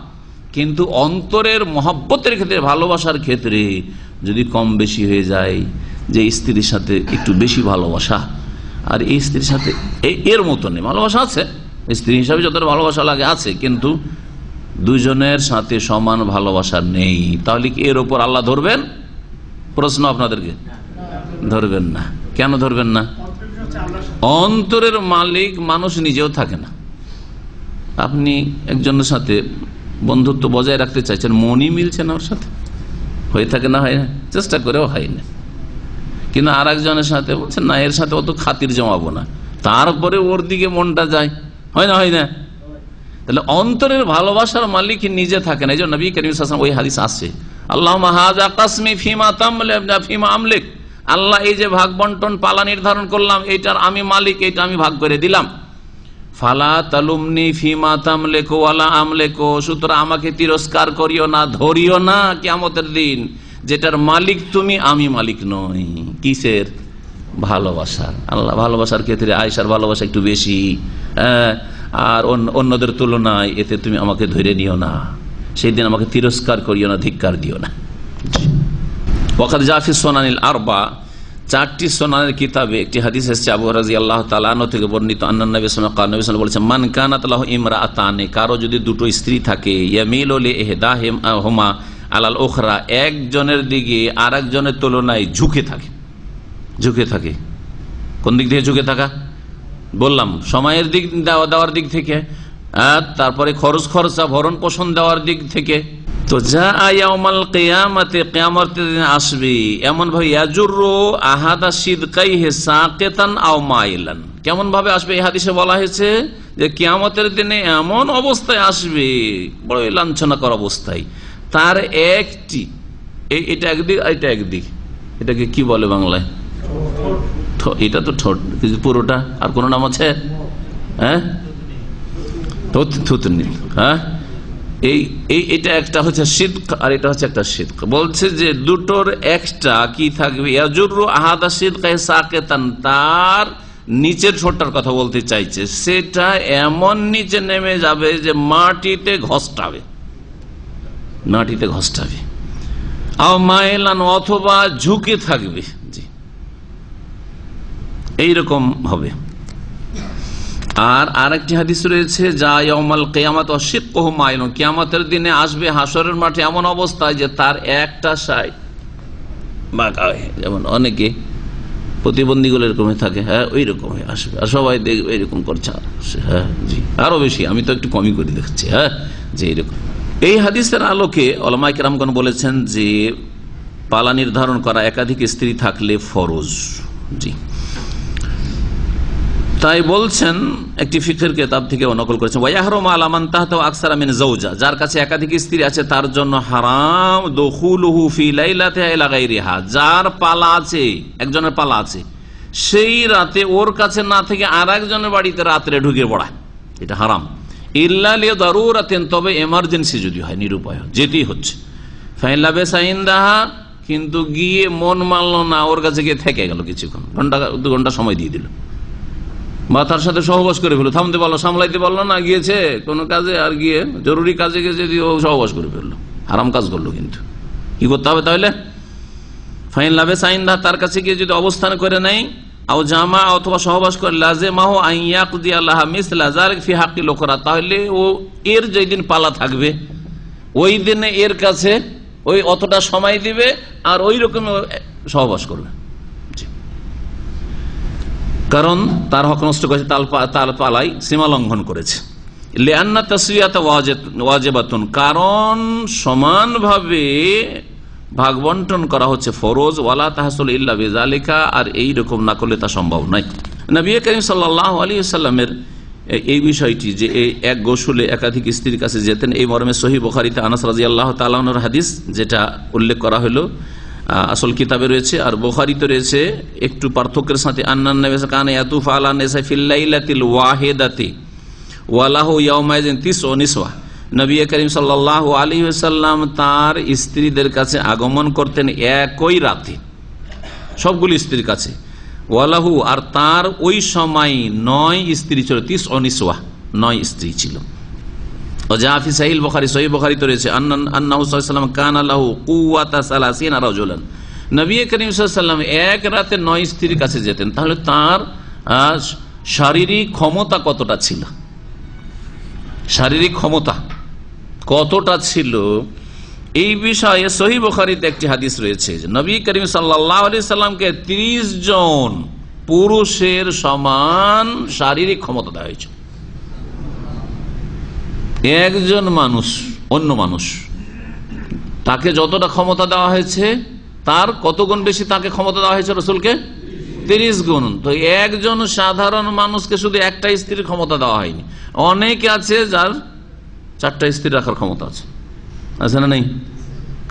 কিন্তু অন্তরের মহব্বতের ক্ষেত্রে, ভালোবাসার ক্ষেত্রে যদি কম বেশি হয়ে যায়, যে স্ত্রীর সাথে একটু বেশি ভালোবাসা আর এই স্ত্রীর সাথে এর মতো নেই, ভালোবাসা আছে, স্ত্রী হিসাবে যতটা ভালোবাসা লাগে আছে, কিন্তু দুজনের সাথে সমান ভালোবাসা নেই, তাহলে কি এর ওপর আল্লাহ ধরবেন? প্রশ্ন আপনাদেরকে, ধরবেন না। কেন ধরবেন না? অন্তরের মালিক মানুষ নিজেও থাকে না। আপনি একজনের সাথে বন্ধুত্ব বজায় রাখতে চাইছেন, মনই মিলছে না, ওর সাথে হয়ে থাকে না, হয় না, চেষ্টা করেও হয় না, কিন্তু আর একজনের সাথে বলছেন না, এর সাথে অত খাতির জমাবো না, তারপরে ওর দিকে মনটা যায়, হয় না। তাহলে অন্তরের ভালোবাসার মালিক নিজে থাকে না। এই জন্য নবী করিম সাল্লাল্লাহু আলাইহি ওয়াসাল্লাম ওই হাদিস আছে, আল্লাহুম্মা হাযা কাসমি ফিমা তামলিক ফিমা আমলিক, আল্লাহ এই যে ভাগ বন্টন পালা নির্ধারণ করলাম, এইটার আমি মালিক, এইটা আমি ভাগ করে দিলাম। ফালা তালুমনি ফিমা তামলিকু ওয়ালা আমলিকু, সুতরাং আমাকে তিরস্কার করিও না, ধরিও না কিয়ামতের দিন, যেটার মালিক তুমি, আমি মালিক নই। কিসের? ভালোবাসা। আল্লাহ ভালোবাসার ক্ষেত্রে আয়েশার ভালোবাসা একটু বেশি, আর অন্যদের তুলনায়, এতে তুমি আমাকে ধরে নিও না, সেই দিন আমাকে তিরস্কার করিও না, ধিক্কার দিও না। ওয়াকাদ জাফি সুনানিল আরবা, 4টি সুনানের কিতাবে একটি হাদিস এসেছে আবু হুরায়রা রাদিয়াল্লাহু তাআলা আনহু থেকে বর্ণিত, আন্নান নবী সাল্লাল্লাহু আলাইহি ওয়াসাল্লাম বলেছেন, মান কানাত লাহু ইমরাআতানি, কারো যদি 2টো স্ত্রী থাকে, ইয়ামিলু লি ইহদাহুমা আলাল উখরা, একজনের দিকে আরেকজনের তুলনায় ঝুঁকে থাকে। কোন দিক থেকে ঝুঁকে থাকা? বললাম সময়ের দিক দেওয়ার দিক থেকে, তারপরে খরচা ভরণ পোষণ দেওয়ার দিক থেকে। তো যা ইয়াউমাল কিয়ামাতে, কিয়ামতের দিন আসবে এমন ভাবে, ইয়াজুরু আহাদা সিদকাইহি সাকিতান আও মাইলান, কেমন ভাবে আসবে? এই হাদিসে বলা হয়েছে যে কিয়ামতের দিনে এমন অবস্থায় আসবে, বড় লাঞ্ছনাকর অবস্থায়, তার একটি, এটা একদিক, এটা একদিক, এটাকে কি বলে বাংলায়? এটা তো ঠোঁট, পুরোটা আর কোন নাম আছে? হ্যাঁ, থুতনি। হ্যাঁ, এটা একটা হচ্ছে সিদক আর এটা হচ্ছে একটা সিদক। বলছে যে দুটোর একটা কি থাকবে? ইয়াজুরু আহাদা সিদকাহি সাকিতান, তার নিচের ঠোঁটটার কথা বলতে চাইছে, সেটা এমন নিচে নেমে যাবে যে মাটিতে ঘষ্টাবে। আও মাইলান, অথবা ঝুঁকে থাকবে। জি, এইরকম হবে। আর আরেকটি হাদিস রয়েছে, যা ইয়াউমাল কিয়ামাত ওয়াশিক্কুহু মাইলুন, কিয়ামতের দিনে আসবে হাসরের মাঠে এমন অবস্থায় যে তার একটা সাইড বাঁকা হয়ে, যেমন অনেকে প্রতিবন্ধীগুলো এরকম থাকে, হ্যাঁ ওই রকম হয়ে আসবে, আর সবাই দেখবে এরকম করছে। হ্যাঁ জি, আরো বেশি, আমি তো একটু কমই করে দেখছি। হ্যাঁ, যে এরকম। এই হাদিসের আলোকে উলামায়ে কেরামগণ বলেছেন যে পালা নির্ধারণ করা একাধিক স্ত্রী থাকলে ফরজ। জি, তাই বলছেন, একটি ফিকহের কিতাব থেকে নকল করেছেন, ওয়াহরুমু আলা মান তাহতাহু আকসারা মিন যাওজা, যার কাছে একাধিক স্ত্রী আছে তার জন্য হারাম দুখুলুহু ফি লাইলাতিহা ইলা গায়রিহা, যার পালা আছে, একজনের পালা আছে, সেই রাতে ওর কাছে না থেকে আরেকজনের বাড়িতে রাত্রে ঢুকে পড়া, এটা হারাম। ইল্লা লিদারুরাতিন, তবে এমার্জেন্সি যদি হয়, নিরুপায় যেতেই হচ্ছে। ফাইন লাবিসা ইনদাহা, কিন্তু গিয়ে মন মানলো না, ওর কাছে গিয়ে থেকে গেল কিছুক্ষণ, ঘন্টা 2 ঘন্টা সময় দিয়ে দিল, বা তার সাথে সহবাস করে ফেললো, থামতে পারলো, সামলাইতে পারলো না, গিয়েছে কোনো কাজে, আর গিয়ে জরুরি কাজে গিয়ে যদি ও সহবাস করে ফেললো, হারাম কাজ করলো। কিন্তু কি করতে হবে তাহলে? ফাইন লাবিসা ইনদাহা, তার কাছে গিয়ে যদি অবস্থান করে নেই, আও জামা, অথবা সহবাস করে, লাযিমাহু আন ইয়াকদিয়া লাহা মিসলা যালিকা ফি হাক্কিল উখরা, তাহলে ও এর যেদিন পালা থাকবে ওই দিনে এর কাছে ওই অতটা সময় দিবে আর ওই রকম সহবাস করবে, কারণ তার হক নষ্ট করেছে, তার পালাই সীমা লঙ্ঘন করেছে। লিআন্না তাসওয়াতা ওয়াজিবাতুন, কারণ সমানভাবে ভাগ বন্টন করা হচ্ছে ফরজ, ওয়ালা তাহসুল ইল্লা বিযালিকা, আর এই রকম না করলে তা সম্ভব নয়। নবী করিম সাল্লাল্লাহু আলাইহি ওয়াসাল্লামের এই বিষয়টি যে এক গোসলে একাধিক স্ত্রীর কাছে যেতেন, এই মর্মে সহিহ বুখারীতে আনাস রাদিয়াল্লাহু তাআলা আনহুর হাদিস যেটা উল্লেখ করা হলো আসল কিতাবে রয়েছে, আর বুখারীতে রয়েছে একটু পার্থক্যের সাথে, আন্নান নবী কানা ইয়াতুফু আলা নিসা ফিল লাইলাতিল ওয়াহিদাতি ওয়া লাহু ইয়াওমাইযিন 9 নিসওয়া, নবী করিম সাল্লাল্লাহু আলাইহি ওয়াসাল্লাম তার স্ত্রীদের কাছে আগমন করতেন একই রাতে, সবগুলি স্ত্রীর কাছে, ওয়ালাহু, আর তার ওই সময় 9 স্ত্রী ছিল, 9 নিসওয়া, 9 স্ত্রী ছিল। ওয়াজাফি সহিহ বুখারী, সহিহ বুখারীতে রয়েছে, আন্নাহু সাল্লাল্লাহু আলাইহি ওয়াসাল্লাম কানা লাহু কুওয়াতা 30 রাজুলান, নবী করিম সাল্লাল্লাহু আলাইহি ওয়াসাল্লাম এক রাতে 9 স্ত্রীর কাছে যেতেন, তাহলে তার শারীরিক ক্ষমতা কতটা ছিল, শারীরিক ক্ষমতা কতটা ছিল, এই বিষয়ে সহিহ বুখারীতে একটি হাদিস রয়েছে যে নবী করিম সাল্লাল্লাহু আলাইহি সাল্লামকে 30 জন পুরুষের সমান শারীরিক ক্ষমতা দেওয়া হয়েছে। একজন মানুষ, অন্য মানুষ, তাকে যতটা ক্ষমতা দেওয়া হয়েছে তার কত গুণ বেশি তাকে ক্ষমতা দেওয়া হয়েছে রাসূলকে? 30 গুণ। তো একজন সাধারণ মানুষকে শুধু একটা স্ত্রীর ক্ষমতা দেওয়া হয়নি, অনেকে আছে যার 4টা স্ত্রী রাখার ক্ষমতা আছে, আছে না নেই?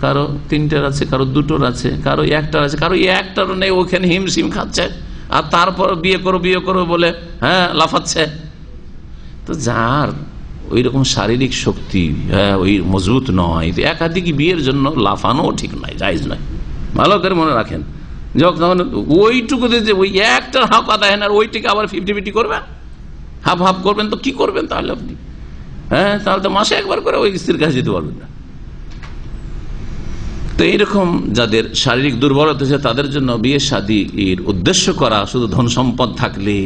কারো 3টার আছে, কারো 2টোর আছে, কারো 1টার আছে, কারো 1টারও নেই, ওখানে হিমশিম খাচ্ছে, আর তারপর বিয়ে করো বলে লাফাচ্ছে। তো যার ওই রকম শারীরিক শক্তি ওই মজবুত নয়, একাধিক বিয়ের জন্য লাফানো ঠিক নয়, জায়েজ নয়। ভালো করে মনে রাখেন, যখন ওইটুকুতে যে ওই একটার হাফ আদায় হয় না, ওইটিকে আবার 50-50 করবেন, হাফ করবেন, তো কি করবেন তাহলে আপনি? তাহলে তো মাসে একবার করে ওই স্ত্রীর কাছে যেতে পারবেন না। তো এইরকম যাদের শারীরিক দুর্বলতা আছে তাদের জন্য বিয়ে শাদীর উদ্দেশ্য করা শুধু ধন সম্পদ থাকলে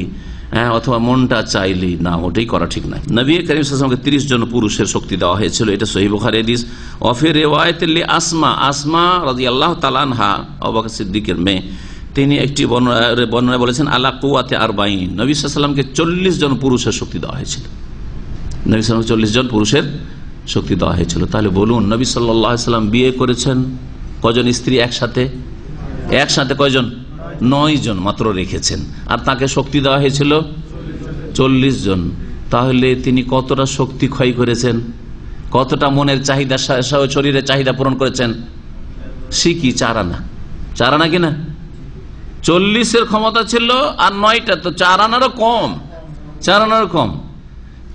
অথবা মনটা চাইলে না, ওটাই করা ঠিক নয়। নবী করিম সাল্লাল্লাহু আলাইহি ওয়াসাল্লামকে 30 জন পুরুষের শক্তি দেওয়া হয়েছিল, এটা সহিহ বুখারী হাদিস। ওয়াফি রিওয়ায়াত লি আসমা রাদিয়াল্লাহু তাআলা আনহা, আবু বকর সিদ্দিকের মেয়ে, তিনি একটি বর্ণনা বলেছেন আলা কুওয়াতে 40, নবী সাল্লাল্লাহু আলাইহি ওয়াসাল্লামকে 40 জন পুরুষের শক্তি দেওয়া হয়েছিল, নবী সাল্লাল্লাহু আলাইহি ওয়াসাল্লামকে 40 জন পুরুষের শক্তি দেওয়া হয়েছিল। তাহলে বলুন, নবী সাল্লাল্লাহু আলাইহি ওয়াসাল্লাম বিয়ে করেছেন কজন স্ত্রী একসাথে কয়জন? 9 জন মাত্র রেখেছেন, আর তাকে শক্তি দেওয়া হয়েছিল 40 জন। তাহলে তিনি কতটা শক্তি ক্ষয় করেছেন, কতটা মনের চাহিদা, শরীরের চাহিদা পূরণ করেছেন? শিখি 4 আনা কিনা? 40-এর ক্ষমতা ছিল, আর 9টা, তো 4 আনারও কম।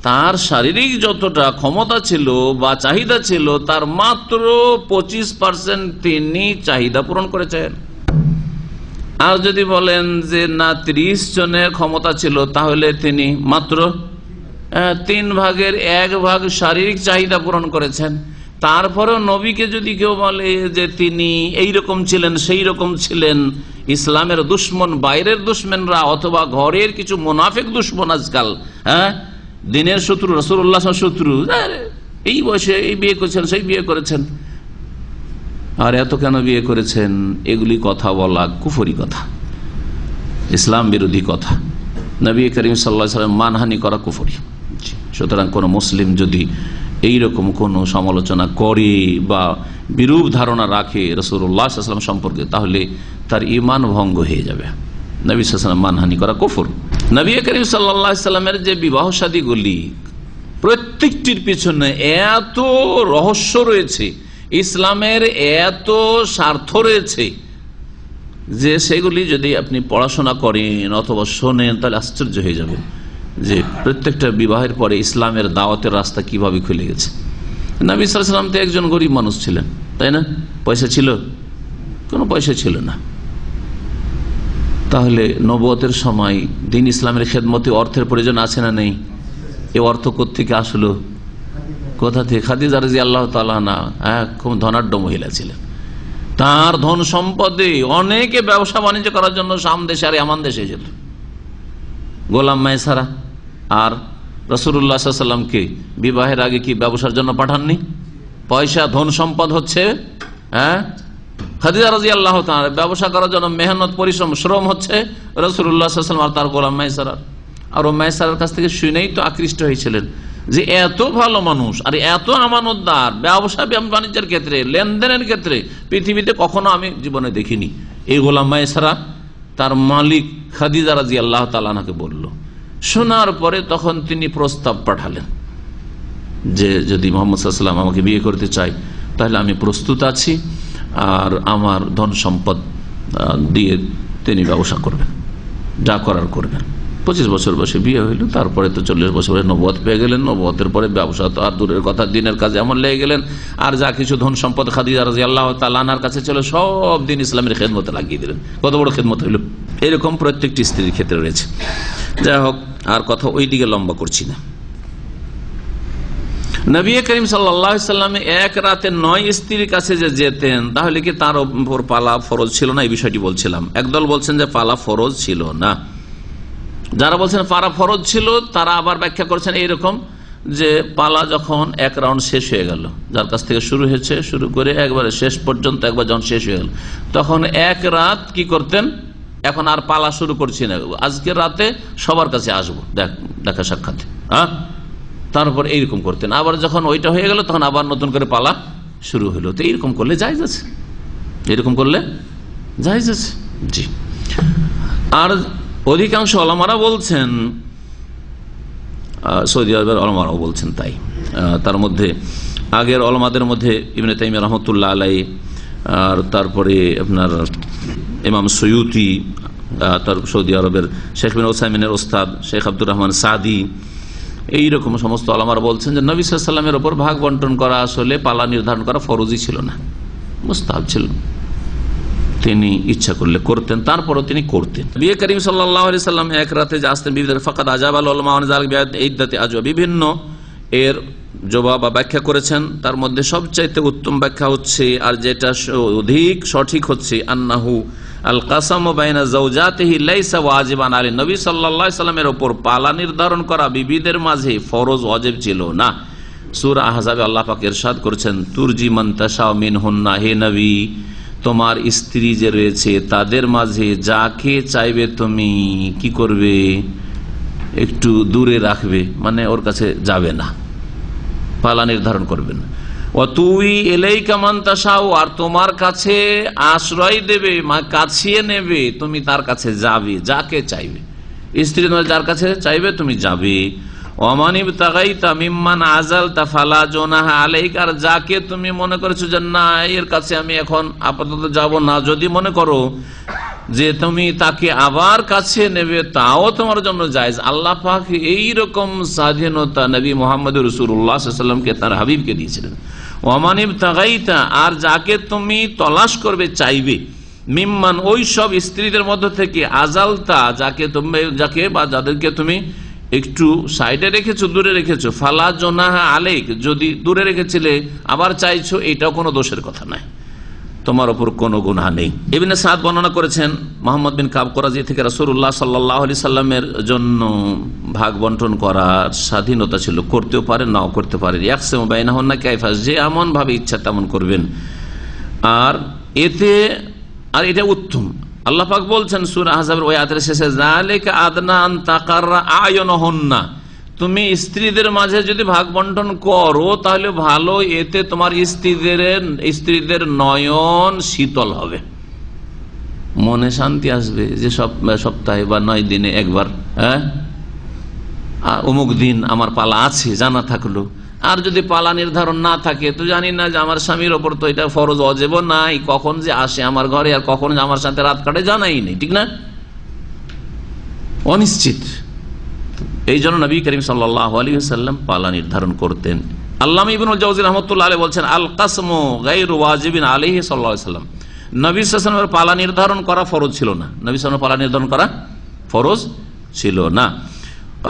তার শারীরিক যতটা ক্ষমতা ছিল বা চাহিদা ছিল, তার মাত্র 25% তিনি চাহিদা পূরণ করেছেন। আর যদি বলেন যে না 30 জনের ক্ষমতা ছিল, তাহলে তিনি মাত্র 1/3 শারীরিক চাহিদা পূরণ করেছেন। তারপরেও নবীকে যদি কেউ বলে যে তিনি এইরকম ছিলেন, সেই রকম ছিলেন, ইসলামের দুশ্মন, বাইরের দুশ্মনরা অথবা ঘরের কিছু মুনাফিক দুশ্মন আজকাল, দিনের শত্রু, রাসূলুল্লাহ শত্রু, এই বয়সে এই বিয়ে করেছেন, সেই বিয়ে করেছেন, আর এত কেন বিয়ে করেছেন, এগুলি কথা বলা কুফরি কথা, ইসলাম বিরোধী কথা। নবী করিম সাল্লাল্লাহু আলাইহি ওয়াসাল্লাম মানহানি করা কুফরি। সুতরাং কোন মুসলিম যদি এইরকম কোনো সমালোচনা করে বা বিরূপ ধারণা রাখে রাসূলুল্লাহ সাল্লাল্লাহু আলাইহি ওয়াসাল্লাম সম্পর্কে, তাহলে তার ঈমান ভঙ্গ হয়ে যাবে। নবী সাল্লাল্লাহু আলাইহি ওয়াসাল্লাম মানহানি করা কুফর। নবী করিম সাল্লাল্লাহু আলাইহি সাল্লামের যে বিবাহ শাদীগুলি প্রত্যেকটির পিছনে এত রহস্য রয়েছে, ইসলামের এত স্বার্থ রয়েছে যে সেগুলি যদি আপনি পড়াশোনা করেন অথবা শোনেন তাহলে আশ্চর্য হয়ে যাবেন যে প্রত্যেকটা বিবাহের পরে ইসলামের দাওয়াতের রাস্তা কিভাবে খুলে গেছে। নবী সাল্লাল্লাহু আলাইহি সাল্লাম তো একজন গরিব মানুষ ছিলেন, তাই না? পয়সা ছিল? কোনো পয়সা ছিল না। তাহলে নবুয়তের সময় দ্বীন ইসলামের খেদমতে অর্থের প্রয়োজন আছে না নেই? এই অর্থ কোত্থেকে আসলো, কোথা থেকে? খাদিজা রাদিয়াল্লাহু তাআলা আনহা খুব ধনাঢ্য মহিলা ছিলেন, তার ধন সম্পদে অনেকে ব্যবসা বাণিজ্য করার জন্য শাম দেশে আর ইয়ামান দেশে যেত। গোলাম মায়সারা আর রাসূলুল্লাহ সাল্লাল্লাহু আলাইহি ওয়াসাল্লামকে বিবাহের আগে কি ব্যবসার জন্য পাঠাননি? পয়সা ধন সম্পদ হচ্ছে খাদিজা রাদিয়াল্লাহু তাআলা, ব্যবসা করার জন্য মেহনত পরিশ্রম শ্রম হচ্ছে রাসূলুল্লাহ সাল্লাল্লাহু আলাইহি ওয়াসাল্লাম আর তার গোলাম মায়সারা। আর ও মায়সারার কাছ থেকে শুনেই তো আকৃষ্ট হয়েছিলেন যে এত ভালো মানুষ আর এত আমানতদার, ব্যবসা বাণিজ্যের ক্ষেত্রে লেনদেনের ক্ষেত্রে পৃথিবীতে কখনো আমি জীবনে দেখিনি। এই গোলাম মায়সারা তার মালিক খাদিজা রাদিয়াল্লাহু তাআলা আনহাকে বলল। শোনার পরে তখন তিনি প্রস্তাব পাঠালেন যে যদি মুহাম্মদ সাল্লাল্লাহু আলাইহি ওয়াসাল্লাম আমাকে বিয়ে করতে চায় তাহলে আমি প্রস্তুত আছি, আর আমার ধন সম্পদ দিয়ে তিনি ব্যবসা করবেন, যা করার করবেন। 25 বছর বয়সে বিয়ে হইল, তারপরে তো 40 বছরে নবুয়ত পেয়ে গেলেন। নবুয়তের পরে ব্যবসা তো আর দূরের কথা, দিনের কাজে এমন লেগে গেলেন, আর যা কিছু ধন সম্পদ খাদিজা রাদিয়াল্লাহু তাআলা আনহার কাছে ছিল সব দিন ইসলামের খেদমতে লাগিয়ে দিলেন। কত বড় খেদমত হইল! এরকম প্রত্যেকটি স্ত্রীর ক্ষেত্রে রয়েছে। যাই হোক, আর কথা ওই দিকে লম্বা করছি না। নবী করিম সাল্লাল্লাহু আলাইহি ওয়াসাল্লাম এক রাতে 9 স্ত্রীর কাছে যে যেতেন, তাহলে কি তার উপর পালা ফরজ ছিল না? এই বিষয়টি বলছিলাম। একদল বলছেন যে পালা ফরজ ছিল না, যারা বলছেন পালা ফরজ ছিল তারা আবার ব্যাখ্যা করছেন এইরকম যে পালা যখন এক রাউন্ড শেষ হয়ে গেল, যার কাছ থেকে শুরু হয়েছে, শুরু করে একবারে শেষ পর্যন্ত একবার যখন শেষ হয়ে গেল, তখন এক রাত কি করতেন, এখন আর পালা শুরু করছি না, আজকের রাতে সবার কাছে আসবো দেখা সাক্ষাতে, তারপর এইরকম করতেন। আবার যখন ওইটা হয়ে গেল তখন আবার নতুন করে পালা শুরু হলো। তো এইরকম করলে জায়েজ আছে, এরকম করলে জায়েজ আছে। জি। আর অধিকাংশ ওলামারা বলছেন, সৌদি আরবের ওলামারাও বলছেন তাই, তার মধ্যে আগের ওলামাদের মধ্যে ইবনে তাইমিয়া রাহমাতুল্লাহ আলাইহি, আর তারপরে আপনার ইমাম সুয়ুতি, তার সৌদি আরবের শেখ বিন উসাইমিনের ওস্তাদ শেখ আব্দুর রহমান সাদি, এইরকম সমস্ত ওলামারা বলছেন যে নবী সাল্লাল্লাহু আলাইহি ওয়াসাল্লামের ওপর ভাগ বন্টন করা আসলে পালা নির্ধারণ করা ফরজই ছিল না, মুস্তাহাব ছিল। তিনি ইচ্ছা করলে করতেন, তারপরও তিনি করতেন। বিয়ে করিম সাল্লাল্লাহু আলাইহি ওয়াসাল্লাম এক রাতে যে আসতেন, ফাকাদ আজাবাল উলামা আন যালিকা বিইদ্দাতি আজওয়া, বিভিন্ন এর জবাব বা ব্যাখ্যা করেছেন। তার মধ্যে সবচাইতে উত্তম ব্যাখ্যা হচ্ছে, আর যেটা অধিক সঠিক হচ্ছে, আন্নাহু আল কাসামু বাইনা যাওজাতিহি লাইসা ওয়াজিবান আলী, নবী সাল্লাল্লাহু আলাইহি ওয়াসাল্লামের উপর পালা নির্ধারণ করা বিবিদের মাঝে ফরজ ওয়াজিব ছিল না। সূরা আহজাবে আল্লাহ পাক ইরশাদ করেছেন, তুরজি মান তাশা মিনহুন্না, হে নবী তোমার স্ত্রী যে রয়েছে তাদের মাঝে যাকে চাইবে তুমি কি করবে, একটু দূরে রাখবে, মানে ওর কাছে যাবে না, পালা নির্ধারণ করবে না। তুই এলাইকা মান তাশাউ, আর তোমার কাছে আশ্রয় দেবে, কাছিয়ে নেবে, তুমি তার কাছে যাবে, যাকে চাইবে, স্ত্রী যার কাছে চাইবে তুমি যাবে। ওমান ইবতাগাইতা মিম্মান আযালতা ফালা জুনাহা আলাইকা, আর যাকে তুমি মনে করেছো যে না এর কাছে আমি এখন আপাতত যাব না, যদি মনে করো যে তুমি তাকে আবার কাছে নেবে, তাও তোমার জন্য জায়েজ। আল্লাহ পাক এইরকম স্বাধীনতা নবী মুহাম্মদ রাসূলুল্লাহ সাল্লাল্লাহু আলাইহি ওয়াসাল্লামকে তার হাবিবকে দিয়েছিলেন। ওমান ইবতাগাইতা, আর যাকে তুমি তলাশ করবে, চাইবে, মিম্মান ওই সব স্ত্রীদের মধ্য থেকে, আজালতা যাকে বা যাদেরকে তুমি একটু সাইডে রেখেছো, দূরে রেখেছো, ফালা জুনাহা আলাইক, যদি দূরে রেখেছিলে আবার চাইছো, এটাও কোনো দোষের কথা নাই, তোমার উপর কোনো গুনাহ নেই। ইবনে সাদ বর্ণনা করেছেন, মুহাম্মদ বিন কাব কুরাজি থেকে, রাসূলুল্লাহ সাল্লাল্লাহু আলাইহি সাল্লামের জন্য ভাগ বন্টন করার স্বাধীনতা ছিল, করতেও পারেন নাও করতে পারেন। ইয়াকসিমু বাইনাহুন্না কাইফা, যে এমন ভাবে ইচ্ছা তেমন করবেন, আর এটা উত্তম। আল্লাহ পাক বলছেন সূরা আহজাবের ওই আয়াতের শেষে, যালিকা আদনা আন তাকাররা আয়ুনুহুন্না, তুমি স্ত্রীদের মাঝে যদি ভাগ বন্টন করো তাহলে ভালো, এতে তোমার স্ত্রীদের নয়ন শীতল হবে, মনে শান্তি আসবে যে সপ্তাহে বা 9 দিনে একবার হ্যাঁ, অমুক দিন আমার পালা আছে জানা থাকলো। আর যদি পালা নির্ধারণ না থাকে তো জানি না যে আমার স্বামীর ওপর তো এটা ফরজ ওয়াজিব নাই, কখন যে আসে আমার ঘরে আর কখন যে আমার সাথে রাত কাটে জানাই নেই, ঠিক না, অনিশ্চিত। এই জন্য নবী করিম সাল্লাল্লাহু আলাইহি ওয়াসাল্লাম পালা নির্ধারণ করতেন। আল্লামা ইবনুল জাওজি রাহমাতুল্লাহ আলাইহি বলছেন, আল কাসমু গায়রু ওয়াজিবিন আলাইহি সাল্লাল্লাহু আলাইহি ওয়াসাল্লাম, নবী সাল্লাল্লাহু আলাইহি ওয়াসাল্লামের পালা নির্ধারণ করা ফরজ ছিল না, নবী সাল্লাল্লাহু আলাইহি ওয়াসাল্লাম পালা নির্ধারণ করা ফরজ ছিল না।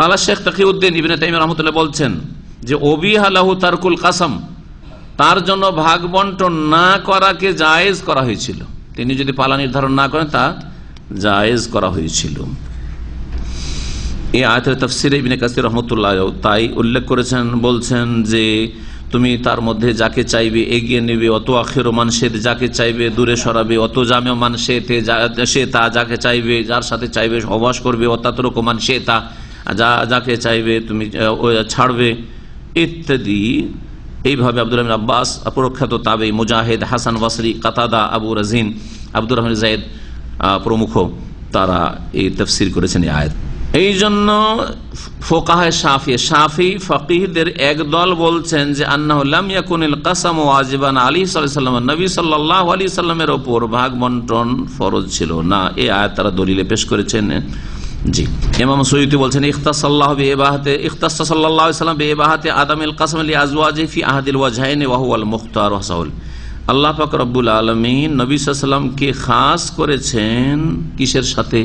আলা শেখ তাকিউদ্দিন ইবনে তাইমিয়া রাহমাতুল্লাহ বলছেন যে ওবিহা লাহু তারকুল কাসাম, তার জন্য ভাগ বন্টন না করাকে জায়েজ করা হয়েছিল, তিনি যদি পালা নির্ধারণ না করেন তা জায়েজ করা হয়েছিল। এই আয়াতের তাফসিরে ইবনে কাসির রাহমাতুল্লাহ তাই উল্লেখ করেছেন, বলছেন যে তুমি তার মধ্যে যাকে চাইবে এগিয়ে নেবে, অত আখির মানসেদ যাকে চাইবে দূরে সরাবে, অত জামে মানসেতে সে তা যাকে চাইবে যার সাথে চাইবে সহবাস করবে, অতাতরক মানসে তা যাকে চাইবে তুমি ছাড়বে ইত্যাদি। এইভাবে আব্দুল্লাহ ইবনে আব্বাস প্রখ্যাত তাবেঈ, মুজাহিদ, হাসান বসরি, কাতাদা, আবু রাজিন, আব্দুর রহমান যায়েদ প্রমুখ তারা এই তাফসীর করেছেন এই আয়াত। এই জন্য ফোকাহে শাফি ফকিহদের একদল বলছেন যে আন্নাহু লাম ইয়াকুনিল কাসামু ওয়াজিবান আলাইহি সাল্লাল্লাহু নবী সাল্লাল্লাহু আলাইহি সাল্লামের উপর ভাগ বন্টন ফরজ ছিল না, এই আয়াত তারা দলিলে পেশ করেছেন। জি, ইমাম সুয়ুতি বলছেন ইখতাসাল্লাহু সাল্লাল্লাহু আলাইহি সাল্লাম বিইবাহাতি আদামিল কাসম লিআজওয়াজিহি ফি আহাদিল ওয়াজহাইনি ওয়া হুয়াল মুখতার ওয়া সাহুল। আল্লাহ পাক রব্বুল আলামিন নবী সাল্লাল্লাহু আলাইহি সাল্লামকে খাস করেছেন কিসের সাথে,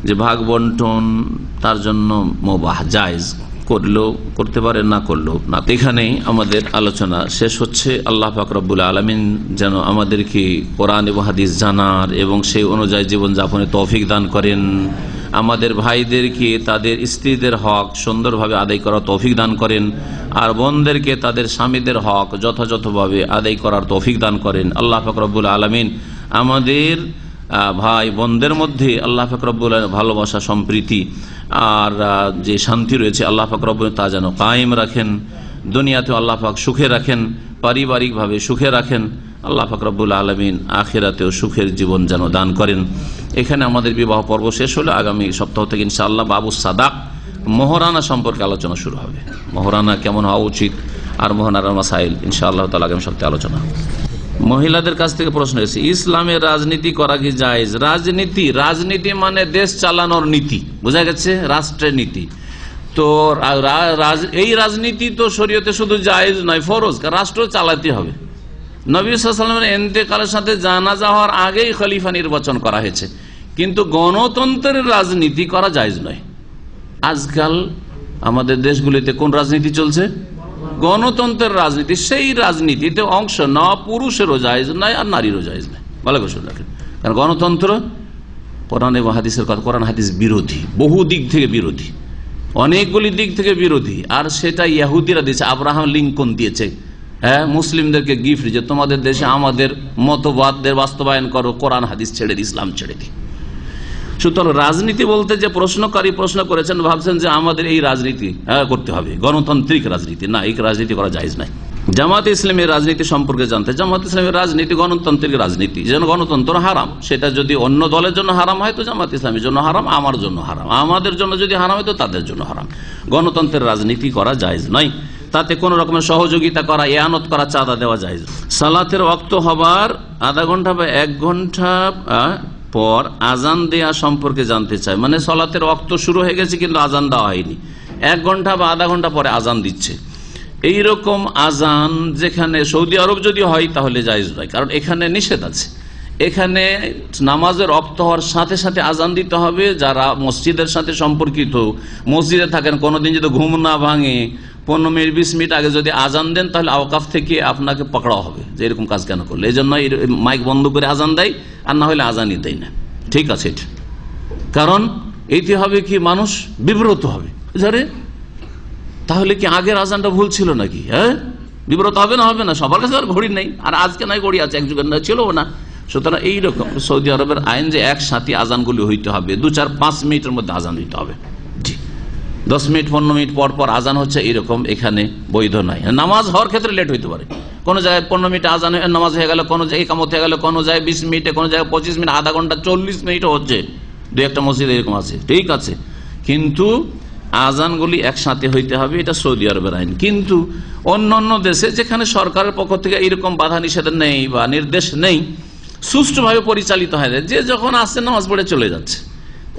যে ভাগ বন্টন তার জন্য মুবাহ জায়েজ, করলেও করতে পারে না করলেও না। এখানেই আমাদের আলোচনা শেষ হচ্ছে। আল্লাহ পাক রব্বুল আলামিন যেন আমাদেরকে কোরআন এবং হাদিস জানার এবং সেই অনুযায়ী জীবনযাপনে তৌফিক দান করেন, আমাদের ভাইদেরকে তাদের স্ত্রীদের হক সুন্দরভাবে আদায় করার তৌফিক দান করেন, আর বোনদেরকে তাদের স্বামীদের হক যথাযথভাবে আদায় করার তৌফিক দান করেন। আল্লাহ পাক রব্বুল আলামিন আমাদের ভাই বোনদের মধ্যে আল্লাহ পাক রব্বুল আলামিন ভালোবাসা, সম্প্রীতি আর যে শান্তি রয়েছে আল্লাহ পাক রব্বুল তা যেন কায়েম রাখেন, দুনিয়াতেও আল্লাহ পাক সুখে রাখেন, পারিবারিকভাবে সুখে রাখেন। আল্লাহ পাক রব্বুল আলামিন আখিরাতেও সুখের জীবন যেন দান করেন। এখানে আমাদের বিবাহ পর্ব শেষ হলো। আগামী সপ্তাহ থেকে ইনশাআল্লাহ বাবু সাদাক, মোহরানা সম্পর্কে আলোচনা শুরু হবে। মোহরানা কেমন হওয়া উচিত আর মোহরানার মাসাইল ইনশাআল্লাহ তাআলা আগামী সপ্তাহে আলোচনা। মহিলাদের কাছ থেকে প্রশ্ন এসেছে, ইসলামে রাজনীতি করা কি জায়েজ? রাজনীতি মানে দেশ চালানোর নীতি, বোঝা গেছে, রাষ্ট্রের নীতি। তো এই রাজনীতি তো শরীয়তে শুধু জায়েজ নয়, ফরজ, রাষ্ট্র চালাতে হবে। নবী সাল্লাল্লাহু আলাইহি ওয়াসাল্লামের ইন্তেকালের সাথে জানাজা হওয়ার আগেই খলিফা নির্বাচন করা হয়েছে, কিন্তু গণতন্ত্রের রাজনীতি করা জায়েজ নয়। আজকাল আমাদের দেশগুলিতে কোন রাজনীতি চলছে? গণতন্ত্রের রাজনীতি। সেই রাজনীতিতে অংশ নেওয়া পুরুষেরও জায়েজ নয় আর নারীরও জায়েজ নয়। ভালো করে শুনে রাখেন, কারণ গণতন্ত্র কোরআন এবং হাদিসের কথা, কোরআন হাদিস বিরোধী, বহু দিক থেকে বিরোধী, অনেকগুলি দিক থেকে বিরোধী। আর সেটা ইহুদিরা দিয়েছে, আব্রাহাম লিঙ্কন দিয়েছে হ্যাঁ মুসলিমদেরকে গিফট, যে তোমাদের দেশে আমাদের মতবাদদের বাস্তবায়ন করো, কোরআন হাদিস ছেড়ে দি, ইসলাম ছেড়ে দি। সুতরাং রাজনীতি বলতে যে প্রশ্নকারী প্রশ্ন করেছেন ভাবছেন যে আমাদের এই রাজনীতি করতে হবে, গণতান্ত্রিক রাজনীতি। না, এই রাজনীতি করা জায়েজ নাই। জামাতে ইসলামের রাজনীতি সম্পর্কে জানতে, জামাতে ইসলামের রাজনীতি গণতান্ত্রিক রাজনীতি, যেন গণতন্ত্র হারাম, সেটা যদি অন্য দলের জন্য হারাম হয় তো জামাতে ইসলামের জন্য হারাম, আমার জন্য হারাম, আমাদের জন্য যদি হারাম হয় তো তাদের জন্য হারাম। গণতন্ত্রের রাজনীতি করা জায়েজ নয়, তাতে কোন রকমের সহযোগিতা করা, এয়ানত করা, চাঁদা দেওয়া জায়েজ। সালাতের ওয়াক্ত হবার আধা ঘন্টা বা 1 ঘন্টা পর আজান দেয়া সম্পর্কে জানতে চাই। মানে সালাতের ওয়াক্ত শুরু হয়ে গেছে কিন্তু আজান দেওয়া হয়নি, 1 ঘন্টা বা আধা ঘন্টা পরে আজান দিচ্ছে, এইরকম আজান যেখানে সৌদি আরব যদি হয় তাহলে জায়েজ নয়, কারণ এখানে নিষেধ আছে। এখানে নামাজের ওয়াক্ত হওয়ার সাথে সাথে আজান দিতে হবে। যারা মসজিদের সাথে সম্পর্কিত, মসজিদে থাকেন, কোনোদিন যদি ঘুম না ভাঙে 15 মিনিট 20 মিনিট আগে যদি আজান দেন তাহলে আওকাফ থেকে আপনাকে পকড়া হবে যে এরকম কাজ কেন করলে। এই জন্য মাইক বন্ধ করে আজান দেয়, আর না হলে আজানই দেয় না। ঠিক আছে, এটা কারণ এইটি হবে কি মানুষ বিব্রত হবে, তাহলে কি আগের আজানটা ভুল ছিল নাকি? হ্যাঁ, বিব্রত হবে না? হবে না। সবার কাছে আর ঘড়ি নেই, আর আজকে নাই ঘড়ি আছে, এক যুগের না ছিল না। সুতরাং এইরকম সৌদি আরবের আইন যে একসাথে আজানগুলি হইতে হবে, 2, 4, 5 মিনিটের মধ্যে আজান দিতে হবে। জি, 10 মিনিট 15 মিনিট পর পর আজান হচ্ছে, এরকম এখানে বৈধ নাই। নামাজ হওয়ার ক্ষেত্রে লেট হইতে পারে, কোনো জায়গায় 15 মিনিটে আজান নামাজ হয়ে গেল, কোনো জায়গায় ইকামত হয়ে গেল, কোনো জায়গায় 20 মিনিটে, কোনো জায়গায় 25 মিনিট, আধা ঘন্টা, 40 মিনিটও হচ্ছে। 2-1টা মসজিদ এরকম আছে, ঠিক আছে। কিন্তু আজানগুলি একসাথে হইতে হবে, এটা সৌদি আরবের আইন। কিন্তু অন্য অন্য দেশে যেখানে সরকারের পক্ষ থেকে এইরকম বাধা নিষেধ নেই বা নির্দেশ নেই, সুষ্ঠুভাবে পরিচালিত হয়, যে যখন আসছে নামাজ পড়ে চলে যাচ্ছে,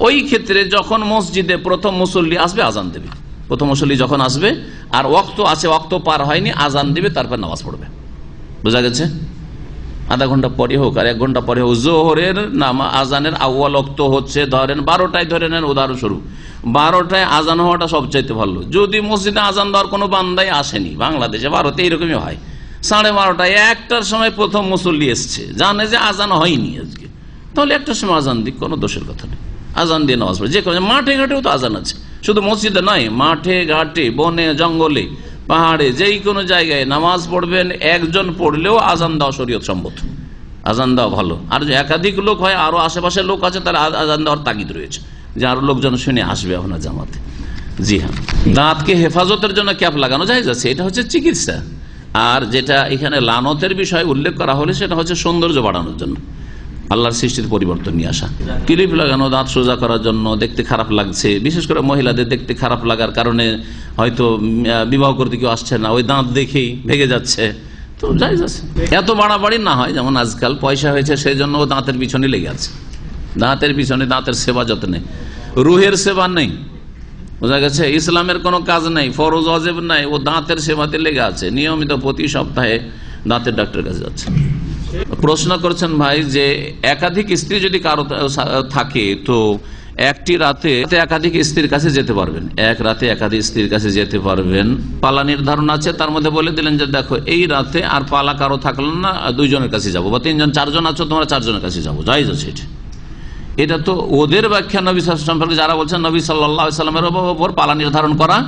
ওই ক্ষেত্রে যখন মসজিদে প্রথম মুসল্লি আসবে আজান দেবে, প্রথম মুসল্লি যখন আসবে আর ওয়াক্ত আছে, ওয়াক্ত পার হয়নি, আজান দিবে, তারপর নামাজ পড়বে। বোঝা গেছে? আধা ঘন্টা পরে হোক আর 1 ঘন্টা পরে হোক, জোহরের আজানের আউয়াল ওয়াক্ত হচ্ছে ধরেন 12টায়, ধরে নেন উদাহরণস্বরূপ 12টায় আজান হওয়াটা সবচাইতে ভালো। যদি মসজিদে আজান দেওয়ার কোনো বান্দাই আসেনি, বাংলাদেশে ভারতে এইরকমই হয়, 12:30টায় 1টার সময় প্রথম মুসল্লি এসছে, জানে যে আজান হয়নি আজকে, তাহলে 1টার সময় আজান দিক, কোনো দোষের কথা নেই, আজান দিয়ে নামাজ পড়ে। যে কোনো মাঠে ঘাটেও তো আজান আছে, শুধু মসজিদে নয়, মাঠে ঘাটে, বনে জঙ্গলে, পাহাড়ে, যেই কোনো জায়গায় নামাজ পড়বেন, একজন পড়লেও আজান দেওয়া শরীয়ত সম্মত, আজান দেওয়া ভালো। আর যে একাধিক লোক হয়, আরো আশেপাশের লোক আছে, তারা আজান দেওয়ার তাগিদ রয়েছে যে আরো লোকজন শুনে আসবে আপনার জামাতে। জি হ্যাঁ, দাঁতকে হেফাজতের জন্য ক্যাপ লাগানো যায় যাচ্ছে, এটা হচ্ছে চিকিৎসা। আর যেটা এখানে লানতের বিষয় উল্লেখ করা হলে সেটা হচ্ছে সৌন্দর্য বাড়ানোর জন্য, আল্লাহর সৃষ্টির পরিবর্তন নিয়ে আসা। ক্লিপ লাগানো দাঁত সোজা করার জন্য, দেখতে খারাপ লাগছে, বিশেষ করে মহিলাদের দেখতে খারাপ লাগার কারণে হয়তো বিবাহ করতে কেউ আসছে না, ওই দাঁত দেখেই ভেঙে যাচ্ছে, তো জায়েজ আছে। এত বাড়াবাড়ি না হয়, যেমন আজকাল পয়সা হয়েছে সেই জন্য ও দাঁতের পিছনে লেগে আছে, দাঁতের পিছনে, দাঁতের সেবা যত্নে, রুহের সেবা নেই। বোঝা গেছে? ইসলামের কোনো কাজ নেই, ফরজ ওয়াজিব নাই, ও দাঁতের সেবাতে লেগে আছে, নিয়মিত প্রতি সপ্তাহে দাঁতের ডাক্তারের কাছে যাচ্ছে। প্রশ্ন করছেন ভাই যে একাধিক স্ত্রী যদি কারো থাকে, তো একটি রাতে একাধিক স্ত্রীর কাছে যেতে পারবেন, এক রাতে একাধিক স্ত্রীর কাছে যেতে পারবেন, পালা নির্ধারণ আছে, তার মধ্যে বলে দিলেন যে দেখো এই রাতে আর পালা কারো থাকলো না, 2 জনের কাছে যাবো, বা 3 জন 4 জন আছো, তোমরা 4 জনের কাছে যাবো, জায়েজ আছে। এটা তো ওদের ব্যাখ্যা নবী সাল্লাল্লাহু আলাইহি ওয়াসাল্লাম সম্পর্কে, যারা বলছেন নবী সাল্লাল্লাহু আলাইহি ওয়াসাল্লামের উপর পালা নির্ধারণ করা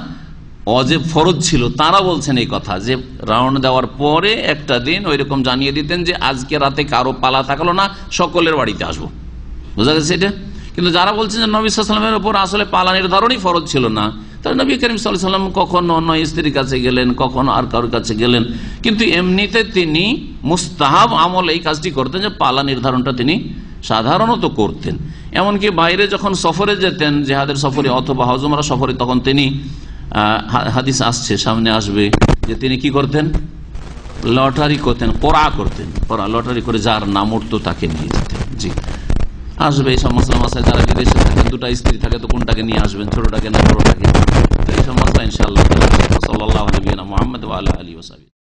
অজেব ফরজ ছিল, তারা বলছেন এই কথা যে রাউন্ড দেওয়ার পরে একটা দিন ওইরকম জানিয়ে দিতেন যে আজকে রাতে কারো পালা থাকলো না, সকলের বাড়িতে আসবো। বোঝা গেছে এটা? কিন্তু যারা বলছেন যে নবী সাল্লাল্লাহু আলাইহি ওয়াসাল্লামের উপর আসলে পালা নির্ধারণই ফরজ ছিল না, তাহলে নবী করিম সাল্লাল্লাহু আলাইহি ওয়াসাল্লাম কখনো অন্য স্ত্রীর কাছে গেলেন, কখনো আর কারোর কাছে গেলেন, কিন্তু এমনিতে তিনি মুস্তাহাব আমল এই কাজটি করতেন যে পালা নির্ধারণটা তিনি সাধারণত করতেন। এমনকি বাইরে যখন সফরে যেতেন, জিহাদের সফরে অথবা হজ উমরা সফরে, তখন তিনি হাদিস আসছে, সামনে আসবে, যে তিনি কি করতেন, লটারি করতেন, কোরা করতেন, কোরা লটারি করে যার নাম উঠতো তাকে নিয়ে যেতেন। জি, আসবে এইসব মশলা মাসায়, যারা বিদেশে থাকেন, 2টা স্ত্রী থাকে, তো কোনটাকে নিয়ে আসবেন, ছোটটাকে না বড়টাকে, এইসব মশলা ইনশাআল্লাহ। সাল্লাল্লাহু আলাইহি ওয়া সাল্লাম মুহাম্মদ ওয়া আলা আলিহি ওয়া সাহবিহি।